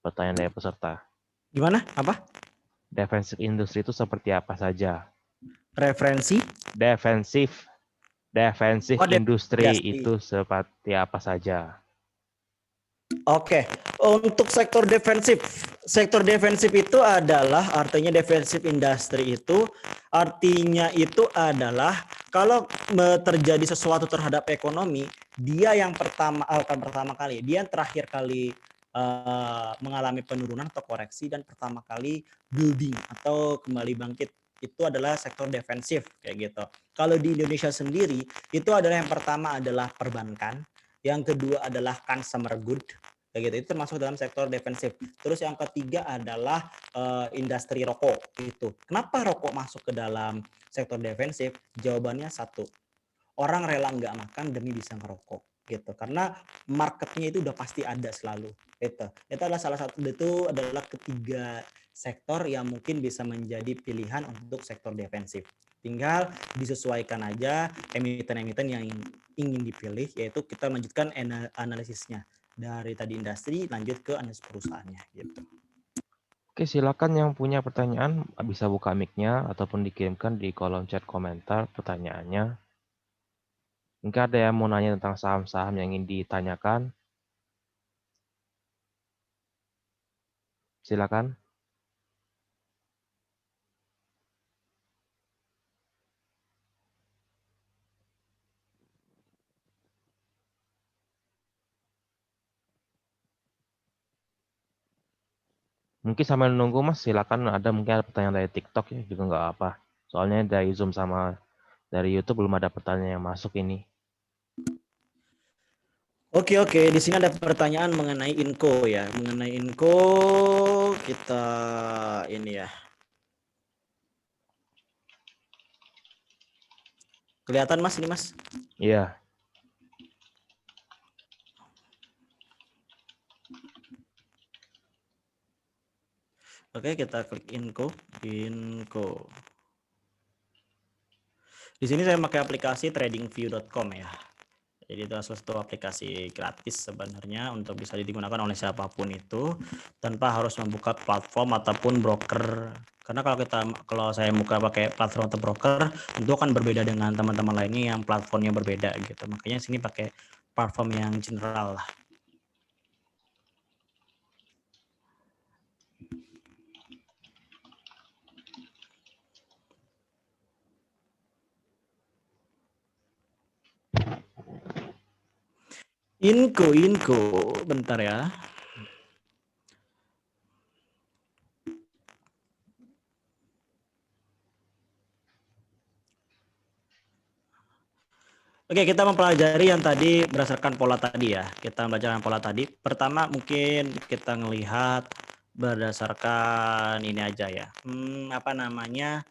Pertanyaan dari peserta. Gimana? Apa? Defensive industry itu seperti apa saja? Referensi? Defensive Oh, industry industri. itu seperti apa saja? Oke, untuk sektor defensif itu adalah artinya defensif industri itu artinya itu adalah kalau terjadi sesuatu terhadap ekonomi, dia yang pertama kali, dia yang terakhir kali mengalami penurunan atau koreksi dan pertama kali building atau kembali bangkit itu adalah sektor defensif kayak gitu. Kalau di Indonesia sendiri itu adalah yang pertama adalah perbankan, yang kedua adalah consumer good kayak gitu, itu termasuk dalam sektor defensif. Terus yang ketiga adalah industri rokok itu. Kenapa rokok masuk ke dalam sektor defensif? Jawabannya satu, orang rela nggak makan demi bisa ngerokok gitu, karena marketnya itu udah pasti ada selalu. Itu adalah salah satu, itu adalah ketiga sektor yang mungkin bisa menjadi pilihan untuk sektor defensif. Tinggal disesuaikan aja emiten-emiten yang ingin dipilih, yaitu kita lanjutkan analisisnya dari tadi industri lanjut ke analisis perusahaannya gitu. Oke, silakan yang punya pertanyaan bisa buka mic-nya ataupun dikirimkan di kolom chat komentar pertanyaannya. Mungkin ada yang mau nanya tentang saham-saham yang ingin ditanyakan. Silakan. Mungkin sambil nunggu Mas, silakan mungkin ada pertanyaan dari TikTok ya juga nggak apa. Soalnya dari Zoom sama dari YouTube belum ada pertanyaan yang masuk ini. Oke, di sini ada pertanyaan mengenai Inco ya. Mengenai Inco kita ini ya. Kelihatan Mas ini Mas? Iya. Oke, kita klik Inco. Di sini saya pakai aplikasi tradingview.com ya. Jadi itu salah satu aplikasi gratis sebenarnya untuk bisa digunakan oleh siapapun itu tanpa harus membuka platform ataupun broker. Karena kalau saya buka pakai platform atau broker, itu akan berbeda dengan teman-teman lainnya yang platformnya berbeda gitu. Makanya sini pakai platform yang general lah. Inco, bentar ya. Oke, kita mempelajari yang tadi berdasarkan pola tadi ya. Kita belajar pola tadi. Pertama mungkin kita ngelihat berdasarkan ini aja ya. Apa namanya?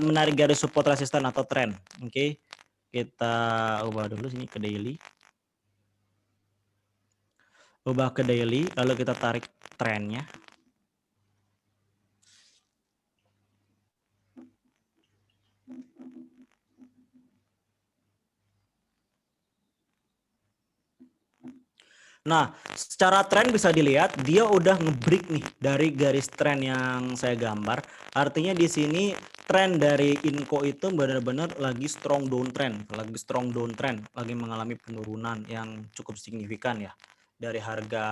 Menarik garis support resisten atau tren. Oke. Kita ubah dulu sini ke daily. Ubah ke daily, lalu kita tarik trennya. Nah, secara tren bisa dilihat dia udah nge-break nih dari garis tren yang saya gambar. Artinya di sini tren dari Inco itu benar-benar lagi strong downtrend, lagi mengalami penurunan yang cukup signifikan ya dari harga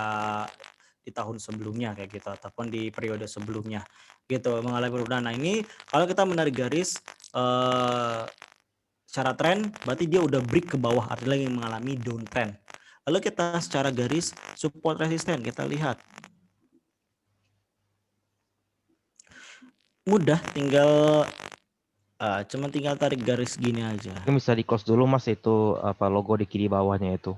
di tahun sebelumnya kayak gitu ataupun di periode sebelumnya gitu mengalami penurunan. Nah, ini kalau kita menarik garis secara tren berarti dia udah break ke bawah, artinya lagi mengalami downtrend. Lalu kita secara garis support resisten kita lihat. Mudah, cuma tinggal tarik garis gini aja. Mungkin bisa di close dulu Mas itu apa logo di kiri bawahnya itu.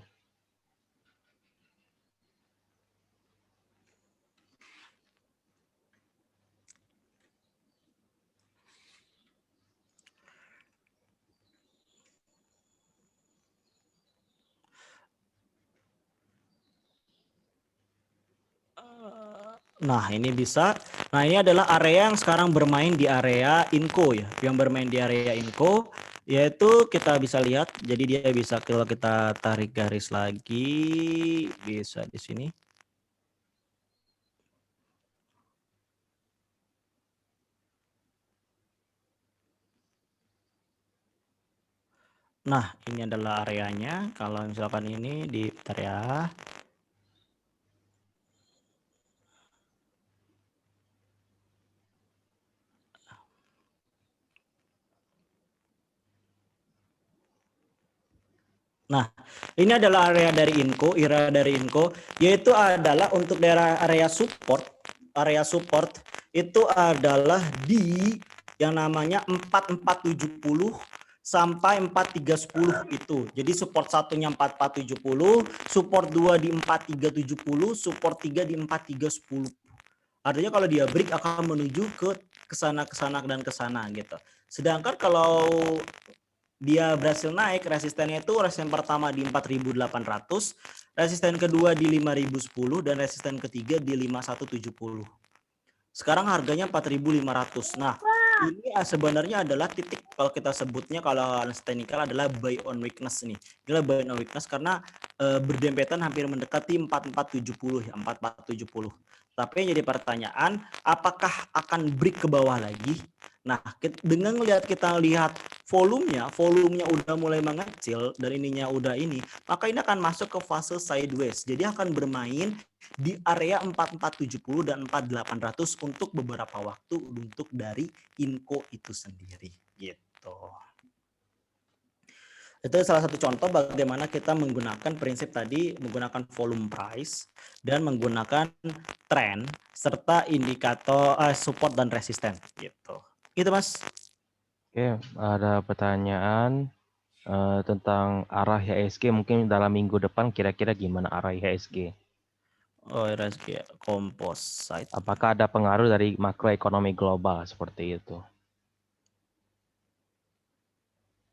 Nah, ini bisa. Nah, ini adalah area yang sekarang bermain di area info ya. Yang bermain di area info yaitu kita bisa lihat. Jadi dia bisa kalau kita tarik garis lagi bisa di sini. Nah, ini adalah areanya. Kalau misalkan ini di area. Nah, ini adalah area dari Inco, yaitu adalah untuk daerah area support itu adalah di yang namanya 4470 sampai 4310 itu. Jadi support satunya 4470, support 2 di 4370, support 3 di 4310. Artinya kalau dia break akan menuju ke kesana dan kesana gitu. Sedangkan kalau dia berhasil naik, resistennya itu resisten pertama di 4.800, resisten kedua di 5.010, dan resisten ketiga di 5.170. Sekarang harganya 4.500. Nah, ini sebenarnya adalah titik kalau kita sebutnya kalau teknikal adalah buy on weakness nih. Ini buy on weakness karena berdempetan hampir mendekati 4470 ya, 4470. Tapi yang jadi pertanyaan, apakah akan break ke bawah lagi? Nah, dengan kita lihat volumenya udah mulai mengecil dan ininya udah ini, maka ini akan masuk ke fase sideways. Jadi akan bermain di area 4470 dan 4800 untuk beberapa waktu untuk dari Inco itu sendiri gitu. Itu salah satu contoh bagaimana kita menggunakan prinsip tadi, menggunakan volume price dan menggunakan trend serta indikator support dan resisten gitu. Gitu Mas. Oke, ada pertanyaan tentang arah IHSG mungkin dalam minggu depan kira-kira gimana arah IHSG? Oh, RSG composite. Apakah ada pengaruh dari makroekonomi global seperti itu?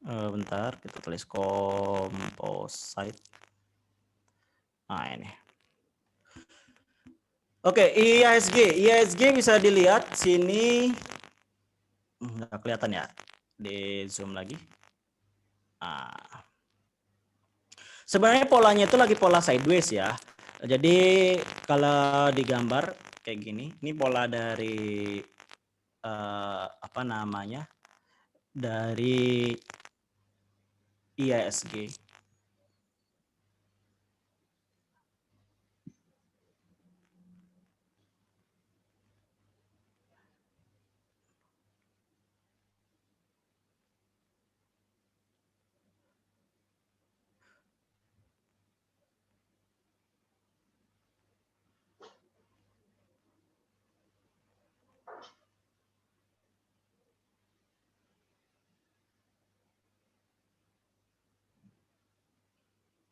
Bentar, kita tulis composite. Nah, ini. Oke, IHSG bisa dilihat sini. Nggak kelihatan ya. Di zoom lagi. Nah. Sebenarnya polanya itu lagi pola sideways ya. Jadi kalau digambar kayak gini, ini pola dari apa namanya? Dari IHSG.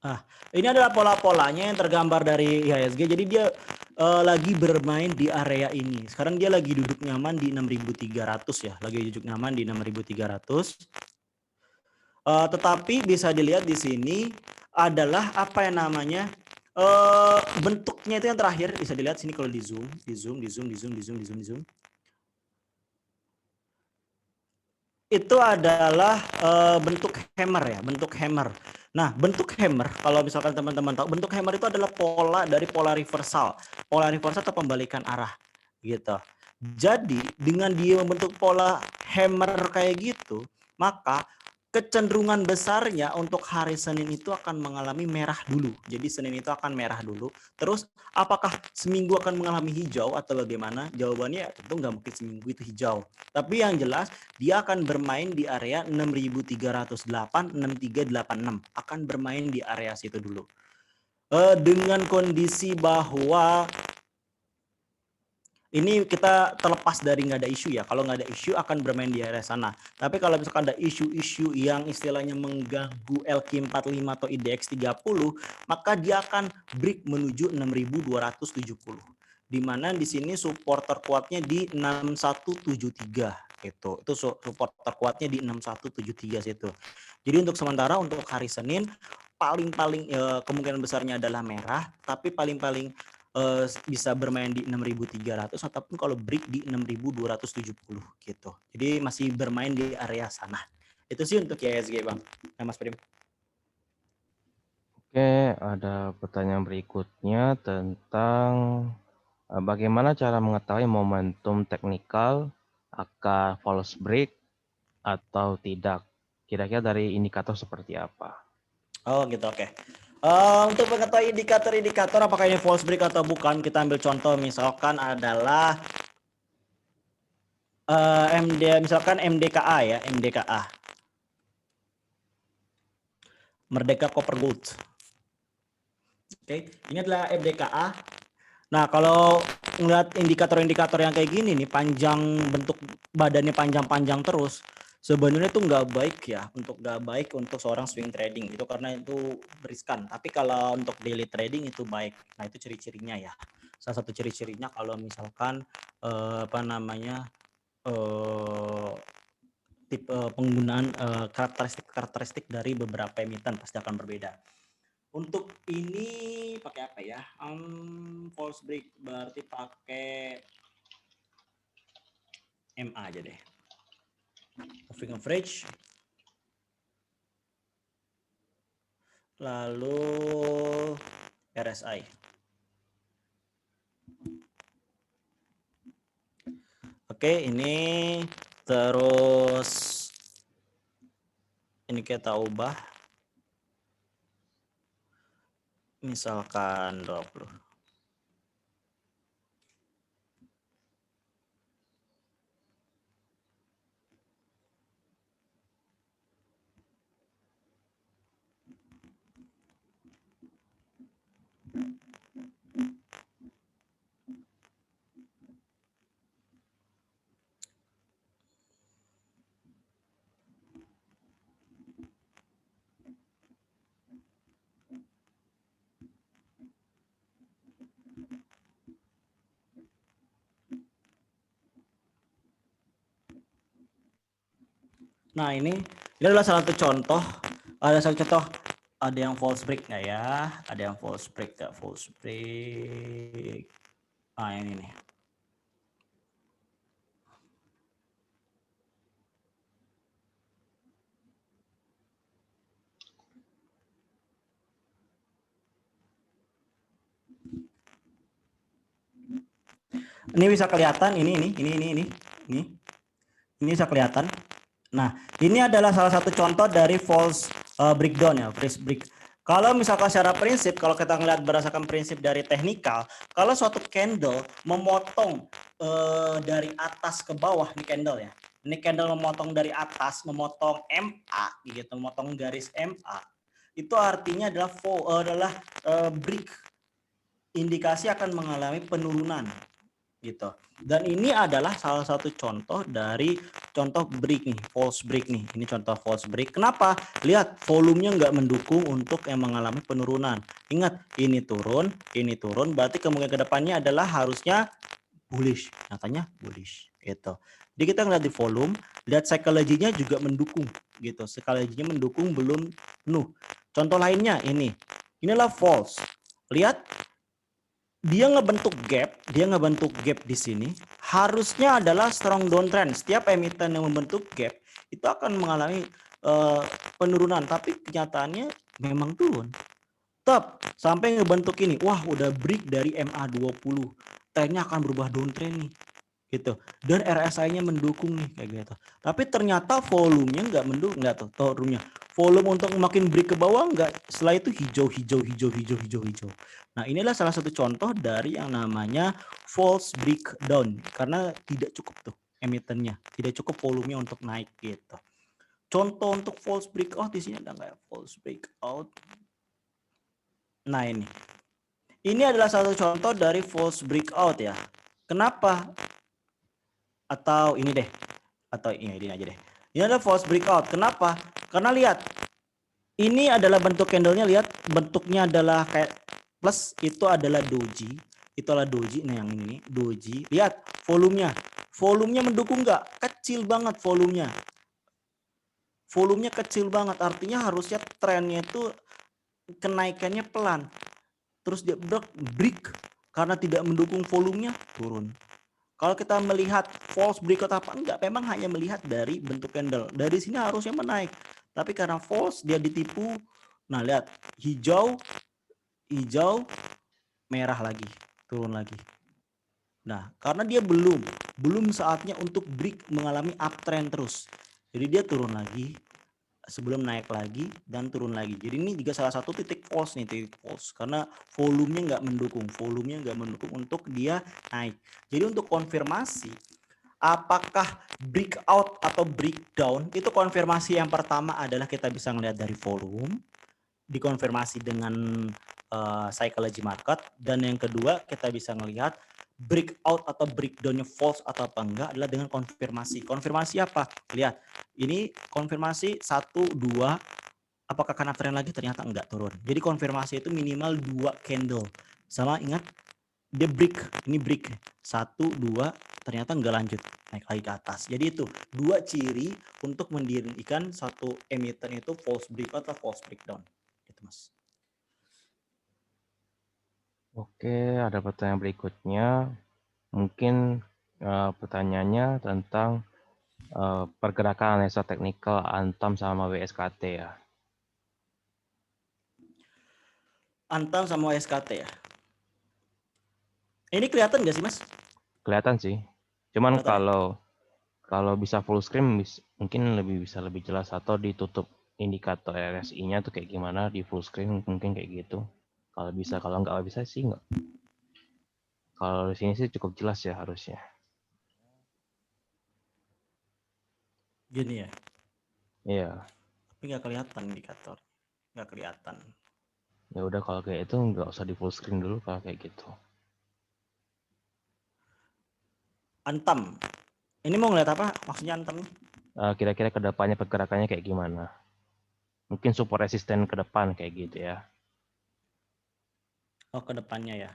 Nah, ini adalah pola-polanya yang tergambar dari IHSG. Jadi dia lagi bermain di area ini. Sekarang dia lagi duduk nyaman di 6.300 ya. Lagi duduk nyaman di 6.300. Tetapi bisa dilihat di sini adalah apa yang namanya bentuknya itu yang terakhir bisa dilihat sini kalau di zoom. Itu adalah bentuk hammer ya, bentuk hammer. Nah, bentuk hammer kalau misalkan teman-teman tahu, bentuk hammer itu adalah pola dari pola reversal. Pola reversal atau pembalikan arah gitu. Jadi, dengan dia membentuk pola hammer kayak gitu, maka kecenderungan besarnya untuk hari Senin itu akan mengalami merah dulu. Jadi Senin itu akan merah dulu. Terus apakah seminggu akan mengalami hijau atau bagaimana? Jawabannya tentu nggak mungkin seminggu itu hijau. Tapi yang jelas dia akan bermain di area 6.308, 6.386. Akan bermain di area situ dulu. Dengan kondisi bahwa ini kita terlepas dari nggak ada isu ya. Kalau nggak ada isu akan bermain di area sana. Tapi kalau misalkan ada isu-isu yang istilahnya mengganggu LQ45 atau IDX 30, maka dia akan break menuju 6270. Di mana di sini support terkuatnya di 6173 gitu. Itu support terkuatnya di 6173 situ. Jadi untuk sementara untuk hari Senin paling-paling kemungkinan besarnya adalah merah, tapi paling-paling bisa bermain di 6.300 ataupun kalau break di 6.270 gitu. Jadi masih bermain di area sana. Itu sih untuk IHSG Bang. Nah, Mas Prim. Oke, ada pertanyaan berikutnya tentang bagaimana cara mengetahui momentum teknikal akan false break atau tidak. Kira-kira dari indikator seperti apa? Oh gitu, oke. Untuk mengetahui indikator-indikator apakah ini false break atau bukan, kita ambil contoh misalkan adalah misalkan MDKA ya, MDKA. Merdeka Copper Gold. Oke, ini adalah MDKA. Nah, kalau ngeliat indikator-indikator yang kayak gini nih, panjang, bentuk badannya panjang-panjang terus, sebenarnya itu nggak baik ya, nggak baik untuk seorang swing trading itu karena itu beriskan. Tapi kalau untuk daily trading itu baik. Nah, itu ciri-cirinya ya. Salah satu ciri-cirinya kalau misalkan tipe penggunaan karakteristik dari beberapa emiten pasti akan berbeda. Untuk ini pakai apa ya? False break berarti pakai MA aja deh. Moving average. Lalu RSI. Oke, ini terus ini kita ubah. Misalkan 20. Nah, ini adalah salah satu contoh. Ada satu contoh, ada yang false break nggak ya? Ada yang false break nggak? False break. Ah, ini nih. Ini bisa kelihatan, ini bisa kelihatan. Nah, ini adalah salah satu contoh dari false breakdown ya, false break. Kalau misalkan secara prinsip, kalau kita ngelihat berdasarkan prinsip dari teknikal, kalau suatu candle memotong dari atas ke bawah, ini candle ya. Ini candle memotong dari atas, memotong MA, gitu, memotong garis MA. Itu artinya adalah break. Indikasi akan mengalami penurunan gitu. Dan ini adalah salah satu contoh dari contoh break nih, false break nih. Ini contoh false break. Kenapa? Lihat volumenya nggak mendukung untuk yang mengalami penurunan. Ingat, ini turun, berarti kemungkinan kedepannya adalah harusnya bullish. Nyatanya bullish gitu. Jadi kita ngeliat di volume, lihat psychology-nya juga mendukung gitu. Psychology-nya mendukung belum penuh. Contoh lainnya ini. Inilah false. Lihat dia ngebentuk gap di sini harusnya adalah strong downtrend. Setiap emiten yang membentuk gap itu akan mengalami penurunan, tapi kenyataannya memang turun. Tetap sampai ngebentuk ini, wah udah break dari MA20, trennya akan berubah downtrend nih gitu, dan RSI-nya mendukung nih kayak gitu. Tapi ternyata volumenya nggak mendukung, nggak tuh turunnya. Volume untuk makin break ke bawah nggak, setelah itu hijau. Nah, inilah salah satu contoh dari yang namanya false breakdown karena tidak cukup tuh emitennya, tidak cukup volumenya untuk naik gitu. Contoh untuk false breakout di sini ada nggak false breakout? Nah, ini adalah satu contoh dari false breakout ya. Kenapa? Atau ini deh, atau ini aja deh. Ini adalah false breakout. Kenapa? Karena lihat, ini adalah bentuk candlenya, lihat bentuknya adalah kayak plus, itu adalah doji. Itu adalah doji, nah yang ini doji. Lihat volumenya. Volumenya mendukung nggak? Kecil banget volumenya. Volumenya kecil banget, artinya harusnya trennya itu kenaikannya pelan. Terus dia break karena tidak mendukung volumenya, turun. Kalau kita melihat false breakout apa enggak, memang hanya melihat dari bentuk candle. Dari sini harusnya menaik. Tapi karena false, dia ditipu. Nah, lihat. Hijau, merah lagi. Turun lagi. Nah, karena dia belum saatnya untuk break mengalami uptrend terus. Jadi dia turun lagi, sebelum naik lagi dan turun lagi. Jadi ini juga salah satu titik false nih, titik false karena volumenya nggak mendukung untuk dia naik. Jadi untuk konfirmasi apakah breakout atau breakdown, itu konfirmasi yang pertama adalah kita bisa melihat dari volume, dikonfirmasi dengan psychology market, dan yang kedua kita bisa melihat breakout atau breakdownnya false atau apa enggak adalah dengan konfirmasi. Konfirmasi apa? Lihat, ini konfirmasi 1, 2, apakah kena tren lagi? Ternyata enggak, turun. Jadi konfirmasi itu minimal 2 candle. Sama ingat, dia break, ini break 1, 2, ternyata enggak lanjut, naik lagi ke atas. Jadi itu 2 ciri untuk mendirikan satu emiten itu false breakout atau false breakdown. Gitu, Mas. Oke, ada pertanyaan berikutnya. Mungkin pertanyaannya tentang pergerakan analisa teknikal Antam sama WSKT ya. Antam sama SKT ya. Ini kelihatan nggak sih, Mas? Kelihatan sih. Cuman Kelihatan ya? kalau bisa full screen mungkin bisa lebih jelas, atau ditutup indikator RSI-nya tuh kayak gimana di full screen mungkin kayak gitu. Kalau bisa, kalau nggak bisa sih nggak. Kalau di sini sih cukup jelas ya harusnya. Gini ya. Iya. Tapi nggak kelihatan indikator. Nggak kelihatan. Ya udah kalau kayak itu nggak usah di full screen dulu kalau kayak gitu. Antam. Ini mau ngeliat apa? Maksudnya Antam? Kira-kira kedepannya pergerakannya kayak gimana? Mungkin support resisten ke depan kayak gitu ya. Oh, ke depannya ya.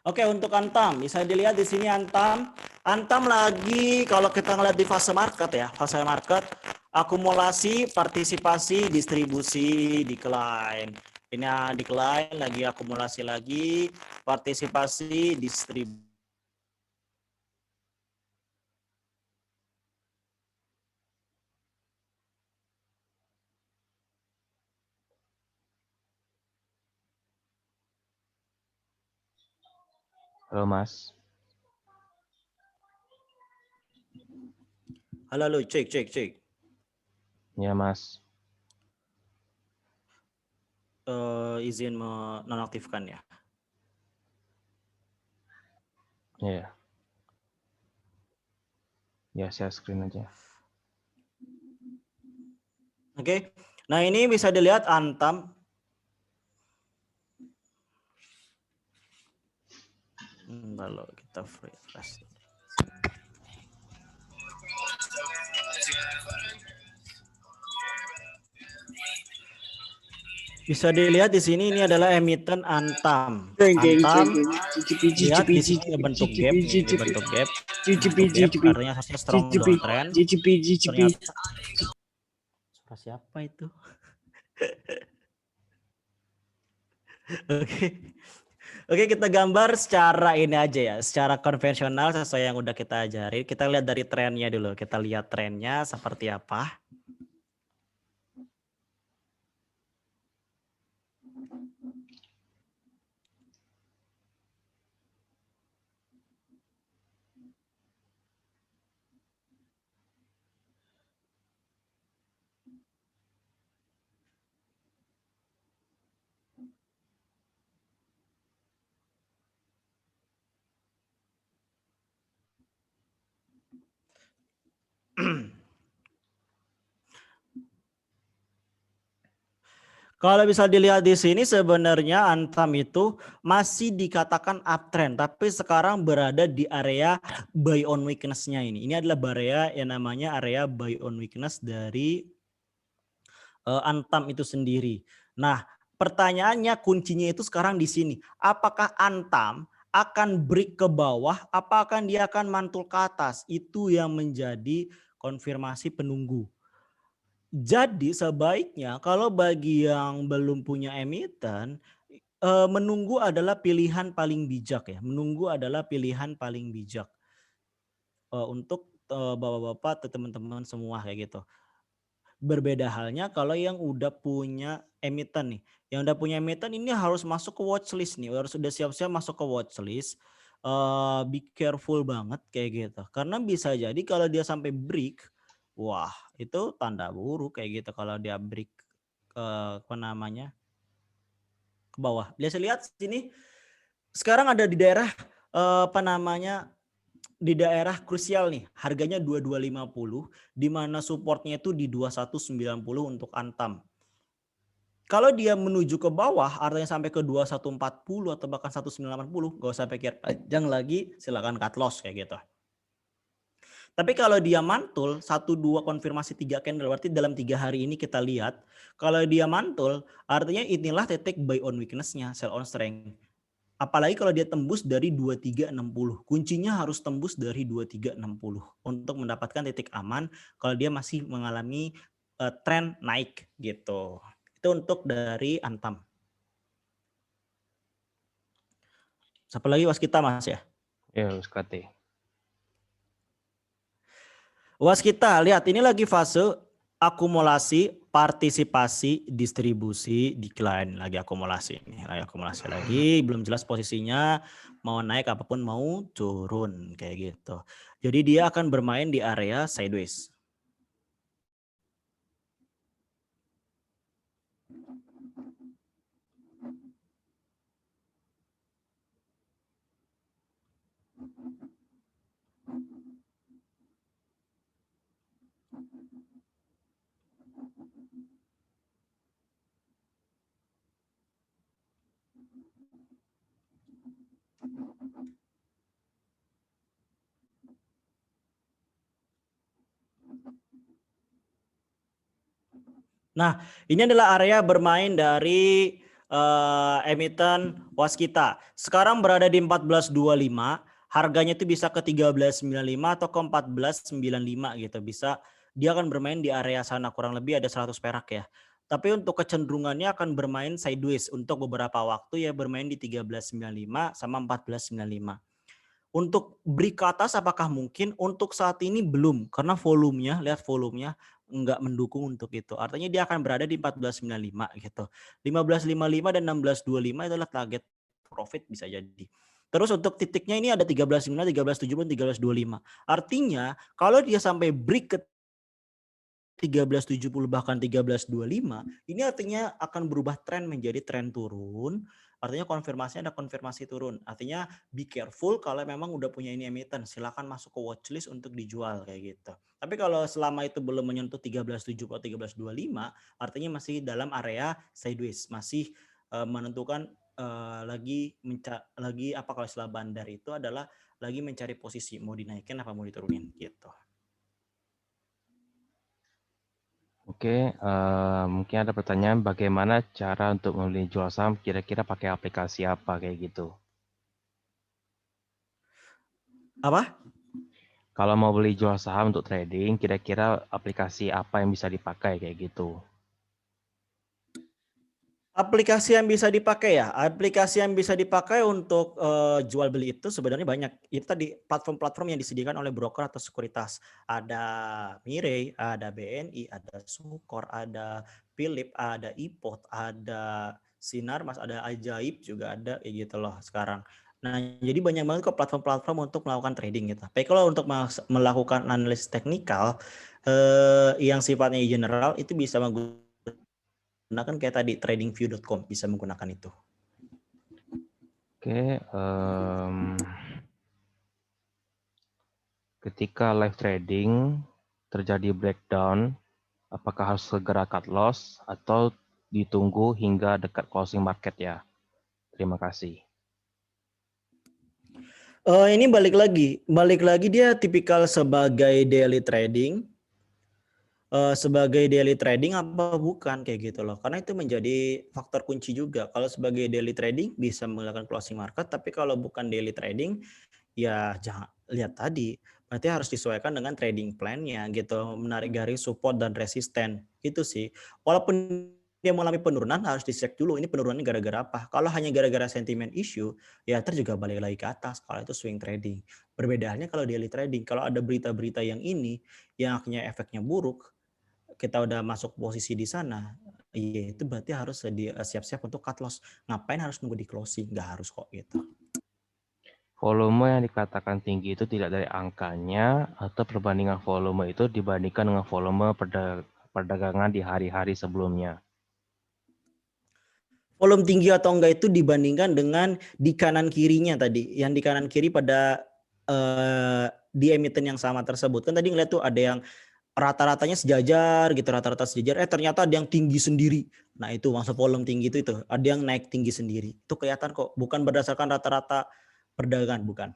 Oke, untuk Antam bisa dilihat di sini Antam. Antam lagi kalau kita ngeliat di fase market ya, fase market akumulasi, partisipasi, distribusi, decline. Ini decline lagi, akumulasi lagi, partisipasi, distribusi. Halo Mas. Halo, cek. Ya Mas. Izin menonaktifkan ya. Ya. Ya share screen aja. Oke. Nah, ini bisa dilihat Antam. Kalau kita refresh. Bisa dilihat di sini ini adalah emiten Antam. Antam, lihat di sini ada bentuk gap nih, ini bentuk gap. Bentuk gap artinya harusnya strong downtrend. Ternyata suara siapa itu? Oke. Oke, kita gambar secara ini aja ya, secara konvensional sesuai yang udah kita ajari. Kita lihat dari trennya dulu. Kita lihat trennya seperti apa. Kalau bisa dilihat di sini sebenarnya Antam itu masih dikatakan uptrend, tapi sekarang berada di area buy on weakness-nya ini. Ini adalah area yang namanya area buy on weakness dari Antam itu sendiri. Nah, pertanyaannya kuncinya itu sekarang di sini. Apakah Antam akan break ke bawah, apakah dia akan mantul ke atas? Itu yang menjadi konfirmasi penunggu. Jadi sebaiknya kalau bagi yang belum punya emiten, menunggu adalah pilihan paling bijak ya. Menunggu adalah pilihan paling bijak untuk bapak-bapak atau teman-teman semua kayak gitu. Berbeda halnya kalau yang udah punya emiten nih. Yang udah punya emiten ini harus masuk ke watchlist nih, harus sudah siap-siap masuk ke watchlist. Be careful banget kayak gitu. Karena bisa jadi kalau dia sampai break, wah itu tanda buruk kayak gitu kalau dia break apa namanya ke bawah. Bisa lihat sini sekarang ada di daerah apa namanya di daerah krusial nih, harganya 2250 di mana supportnya itu di 2190 untuk Antam. Kalau dia menuju ke bawah, artinya sampai ke 2140 atau bahkan 1980, gak usah pikir panjang lagi, silakan cut loss kayak gitu. Tapi kalau dia mantul 1 2 konfirmasi 3 candle, berarti dalam 3 hari ini kita lihat kalau dia mantul artinya inilah titik buy on weakness-nya, sell on strength. Apalagi kalau dia tembus dari 2360. Kuncinya harus tembus dari 2360 untuk mendapatkan titik aman kalau dia masih mengalami tren naik gitu. Itu untuk dari Antam. Siapa lagi waskita Mas ya? Ya, USKT. Waskita, lihat ini lagi fase akumulasi, partisipasi, distribusi, decline. Lagi akumulasi ini, lagi akumulasi lagi, belum jelas posisinya mau naik apapun mau turun kayak gitu. Jadi dia akan bermain di area sideways. Nah, ini adalah area bermain dari emiten waskita. Sekarang berada di 1425, harganya itu bisa ke 1395 atau ke 1495 gitu. Bisa dia akan bermain di area sana kurang lebih ada 100 perak ya. Tapi untuk kecenderungannya akan bermain sideways untuk beberapa waktu ya bermain di 1395 sama 1495. Untuk break ke atas apakah mungkin? Untuk saat ini belum karena volumenya, lihat volumenya nggak mendukung untuk itu. Artinya dia akan berada di 1495 gitu. 1555 dan 1625 adalah target profit bisa jadi. Terus untuk titiknya ini ada 13.5, 13.70, 13.25. Artinya kalau dia sampai break ke 13.70 bahkan 13.25, ini artinya akan berubah tren menjadi tren turun. Artinya konfirmasinya ada konfirmasi turun. Artinya be careful kalau memang udah punya ini emiten, silakan masuk ke watchlist untuk dijual kayak gitu. Tapi kalau selama itu belum menyentuh 13.70 atau 13.25, artinya masih dalam area sideways, masih menentukan lagi apa kalau istilah bandar itu adalah lagi mencari posisi mau dinaikin apa mau diturunin gitu. Oke, mungkin ada pertanyaan bagaimana cara untuk membeli jual saham kira-kira pakai aplikasi apa kayak gitu. Apa? Kalau mau beli jual saham untuk trading, kira-kira aplikasi apa yang bisa dipakai kayak gitu. Aplikasi yang bisa dipakai ya, aplikasi yang bisa dipakai untuk jual beli itu sebenarnya banyak. Itu tadi platform-platform yang disediakan oleh broker atau sekuritas. Ada Mirai, ada BNI, ada Sukor, ada Philip, ada iPod, ada Sinarmas, ada Ajaib juga ada kayak gitu loh sekarang. Nah, jadi banyak banget kok platform-platform untuk melakukan trading gitu. Tapi kalau untuk melakukan analisis teknikal yang sifatnya general itu bisa menggunakan kayak tadi tradingview.com, bisa menggunakan itu. Oke, ketika live trading terjadi breakdown, apakah harus segera cut loss atau ditunggu hingga dekat closing market ya. Terima kasih. Ini balik lagi dia tipikal sebagai daily trading. Sebagai daily trading apa bukan kayak gitu loh. Karena itu menjadi faktor kunci juga. Kalau sebagai daily trading bisa menggunakan closing market, tapi kalau bukan daily trading ya jangan lihat tadi. Berarti harus disesuaikan dengan trading plan-nya gitu, menarik garis support dan resisten. Itu sih. Walaupun dia mengalami penurunan harus dicek dulu ini penurunannya gara-gara apa. Kalau hanya gara-gara sentimen issue, ya ntar juga balik lagi ke atas kalau itu swing trading. Perbedaannya kalau daily trading, kalau ada berita-berita yang ini yang akhirnya efeknya buruk, kita udah masuk posisi di sana, iya itu berarti harus siap-siap untuk cut loss. Ngapain harus nunggu di closing? Nggak harus kok gitu. Volume yang dikatakan tinggi itu tidak dari angkanya atau perbandingan volume itu dibandingkan dengan volume perdagangan di hari-hari sebelumnya. Volume tinggi atau enggak itu dibandingkan dengan di kanan kirinya tadi. Yang di kanan kiri pada di emiten yang sama tersebut. Kan tadi ngeliat tuh ada yang rata-ratanya sejajar gitu, rata-rata sejajar. Ternyata ada yang tinggi sendiri. Nah itu maksud volume tinggi itu. Ada yang naik tinggi sendiri. Itu kelihatan kok. Bukan berdasarkan rata-rata perdagangan, bukan.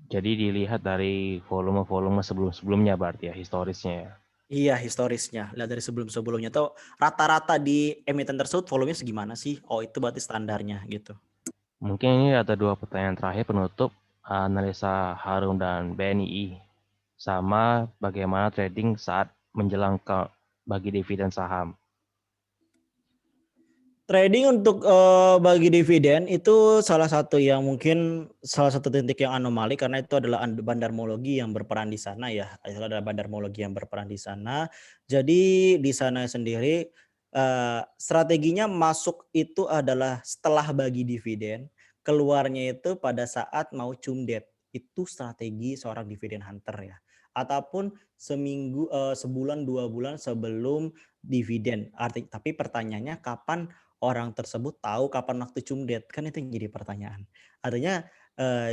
Jadi dilihat dari volume-volume sebelum-sebelumnya berarti ya, historisnya ya. Iya historisnya, lihat dari sebelum-sebelumnya tuh rata-rata di emiten tersebut volumenya segimana sih? Oh itu berarti standarnya gitu. Mungkin ini ada 2 pertanyaan terakhir penutup, analisa Harum dan BNI. Sama bagaimana trading saat menjelang ke bagi dividen saham. Trading untuk bagi dividen itu salah satu yang mungkin salah satu titik yang anomali karena itu adalah bandarmologi yang berperan di sana ya. Itu adalah bandarmologi yang berperan di sana. Jadi di sana sendiri strateginya masuk itu adalah setelah bagi dividen, keluarnya itu pada saat mau cumdet. Itu strategi seorang dividen hunter ya. Ataupun seminggu, sebulan 2 bulan sebelum dividen. Tapi pertanyaannya kapan orang tersebut tahu kapan waktu cumdet? Kan itu yang jadi pertanyaan. Artinya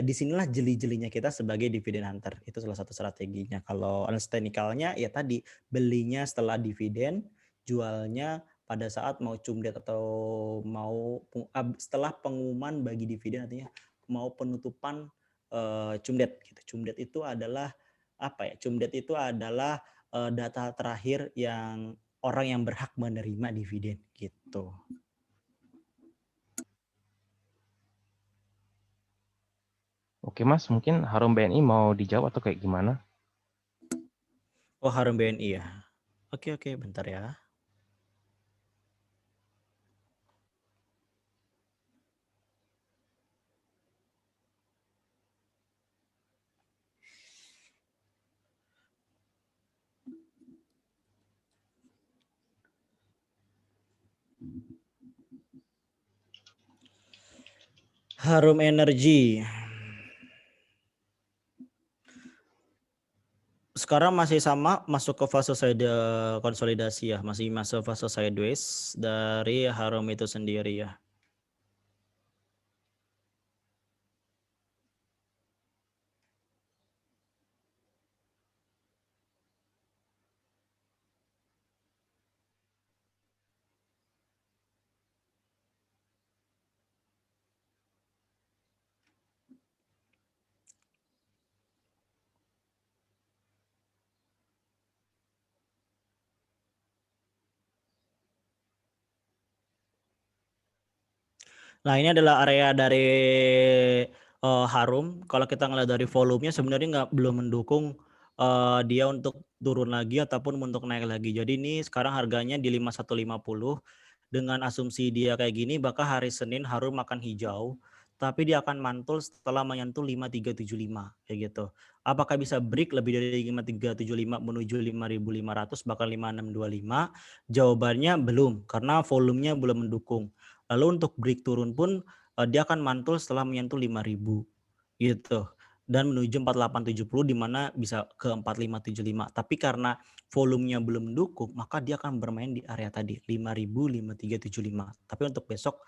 disinilah jeli-jelinya kita sebagai dividen hunter. Itu salah satu strateginya. Kalau analis teknikalnya ya tadi belinya setelah dividen, jualnya pada saat mau cumdet atau mau setelah pengumuman bagi dividen, artinya mau penutupan cumdet gitu. Cumdet itu adalah apa ya? Cumdet itu adalah data terakhir yang orang yang berhak menerima dividen gitu. Oke Mas, mungkin Harum BNI mau dijawab atau kayak gimana? Oh Harum BNI ya. Oke, bentar ya. Harum Energy. Sekarang masih sama masuk ke fase konsolidasi ya, masih masuk fase sideways dari Harum itu sendiri ya. Nah ini adalah area dari Harum. Kalau kita ngeliat dari volumenya sebenarnya belum mendukung dia untuk turun lagi ataupun untuk naik lagi. Jadi ini sekarang harganya di 5150. Dengan asumsi dia kayak gini, bakal hari Senin Harum akan hijau. Tapi dia akan mantul setelah menyentuh 5375 kayak gitu. Apakah bisa break lebih dari 5375 menuju 5500 bahkan 5625? Jawabannya belum karena volumenya belum mendukung. Lalu untuk break turun pun dia akan mantul setelah menyentuh 5000 gitu. Dan menuju 4870 di mana bisa ke 4575. Tapi karena volumenya belum mendukung, maka dia akan bermain di area tadi 5000 5375. Tapi untuk besok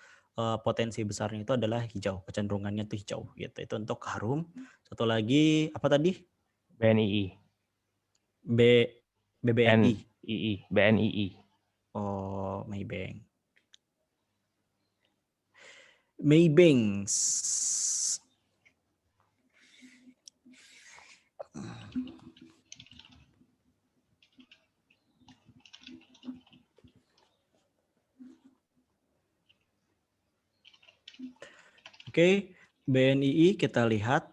potensi besarnya itu adalah hijau, kecenderungannya itu hijau gitu. Itu untuk Harum. Satu lagi apa tadi? BNII. BBNI. BNII. Oh, Maybank. Maybanks. Oke, BNII kita lihat.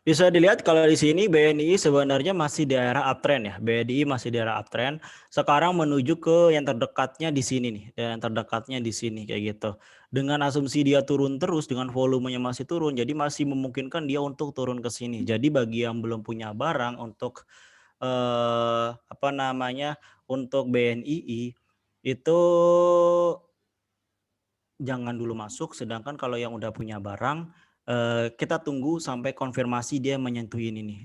Bisa dilihat kalau di sini BNI sebenarnya masih di daerah uptrend ya. BNI masih di daerah uptrend. Sekarang menuju ke yang terdekatnya di sini nih. Dan yang terdekatnya di sini kayak gitu. Dengan asumsi dia turun terus, dengan volumenya masih turun, jadi masih memungkinkan dia untuk turun ke sini. Jadi bagi yang belum punya barang untuk apa namanya, untuk BNII itu jangan dulu masuk. Sedangkan kalau yang udah punya barang, kita tunggu sampai konfirmasi dia menyentuh ini nih.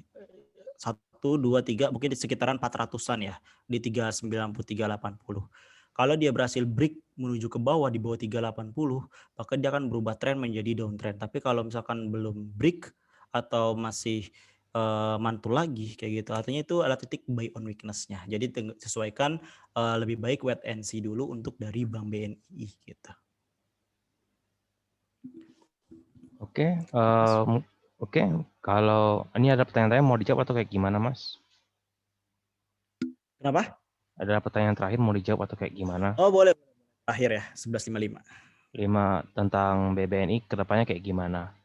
1, 2, 3, mungkin di sekitaran 400-an ya, di 390, 380. Kalau dia berhasil break menuju ke bawah di bawah 380, maka dia akan berubah tren menjadi downtrend. Tapi kalau misalkan belum break atau masih mantul lagi kayak gitu, artinya itu adalah titik buy on weakness-nya. Jadi sesuaikan lebih baik wait and see dulu untuk dari Bank BNI gitu. Oke, oke. Kalau ini ada pertanyaan mau dijawab atau kayak gimana, Mas? Kenapa? Ada pertanyaan terakhir mau dijawab atau kayak gimana? Oh boleh. Akhir ya, 11.55. 5 tentang BBNI kedepannya kayak gimana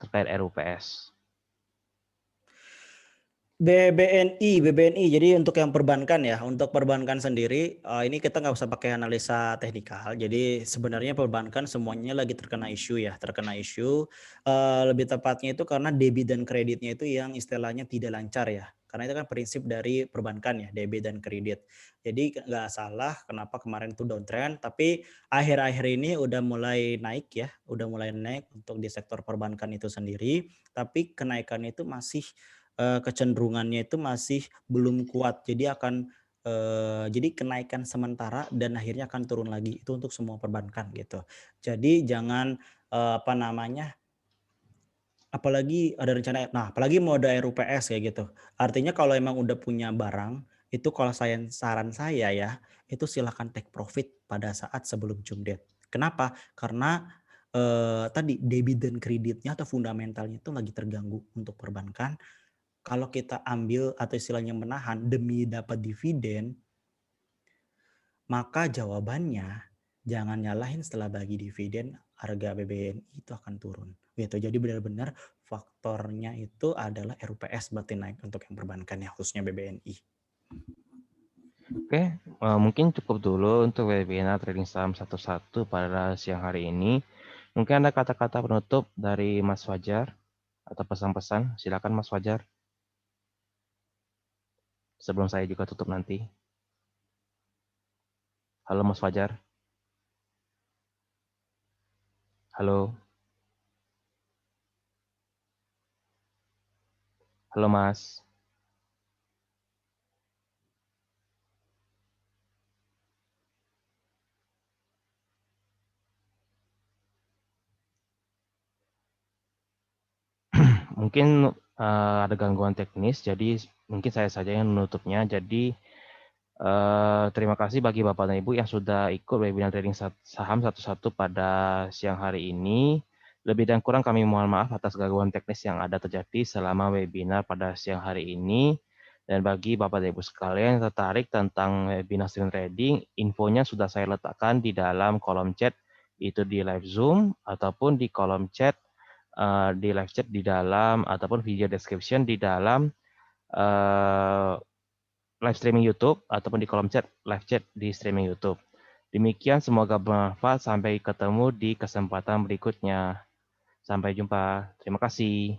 terkait RUPS? BBNI. Jadi untuk yang perbankan ya, untuk perbankan sendiri, ini kita nggak usah pakai analisa teknikal. Jadi sebenarnya perbankan semuanya lagi terkena isu ya, lebih tepatnya itu karena debit dan kreditnya itu yang istilahnya tidak lancar ya. Karena itu kan prinsip dari perbankan ya, debit dan kredit. Jadi nggak salah kenapa kemarin itu downtrend, tapi akhir-akhir ini udah mulai naik ya, udah mulai naik untuk di sektor perbankan itu sendiri. Tapi kenaikannya itu masih kecenderungannya itu masih belum kuat. Jadi kenaikan sementara dan akhirnya akan turun lagi. Itu untuk semua perbankan gitu. Jadi jangan apa namanya, apalagi ada rencana apalagi mau ada RUPS kayak gitu. Artinya kalau emang udah punya barang, itu kalau saran saya ya, itu silahkan take profit pada saat sebelum jump date. Kenapa? Karena tadi debit dan kreditnya atau fundamentalnya itu lagi terganggu untuk perbankan. Kalau kita ambil atau istilahnya menahan demi dapat dividen, maka jawabannya jangan nyalahin setelah bagi dividen harga BBNI itu akan turun. Gitu. Jadi benar-benar faktornya itu adalah RUPS berarti naik untuk yang perbankan ya, khususnya BBNI. Oke, mungkin cukup dulu untuk webinar trading saham satu-satu pada siang hari ini. Mungkin ada kata-kata penutup dari Mas Fajar atau pesan-pesan. Silakan Mas Fajar. Sebelum saya juga tutup nanti. Halo Mas Fajar. Halo. Halo Mas. Mungkin ada gangguan teknis, jadi mungkin saya saja yang menutupnya. Jadi terima kasih bagi Bapak dan Ibu yang sudah ikut webinar trading saham satu-satu pada siang hari ini. Lebih dan kurang kami mohon maaf atas gangguan teknis yang ada terjadi selama webinar pada siang hari ini. Dan bagi Bapak dan Ibu sekalian yang tertarik tentang webinar swing trading, infonya sudah saya letakkan di dalam kolom chat, itu di live Zoom ataupun di kolom chat di live chat di dalam ataupun video description di dalam live streaming YouTube ataupun di kolom chat live chat di streaming YouTube. Demikian semoga bermanfaat. Sampai ketemu di kesempatan berikutnya. Sampai jumpa. Terima kasih.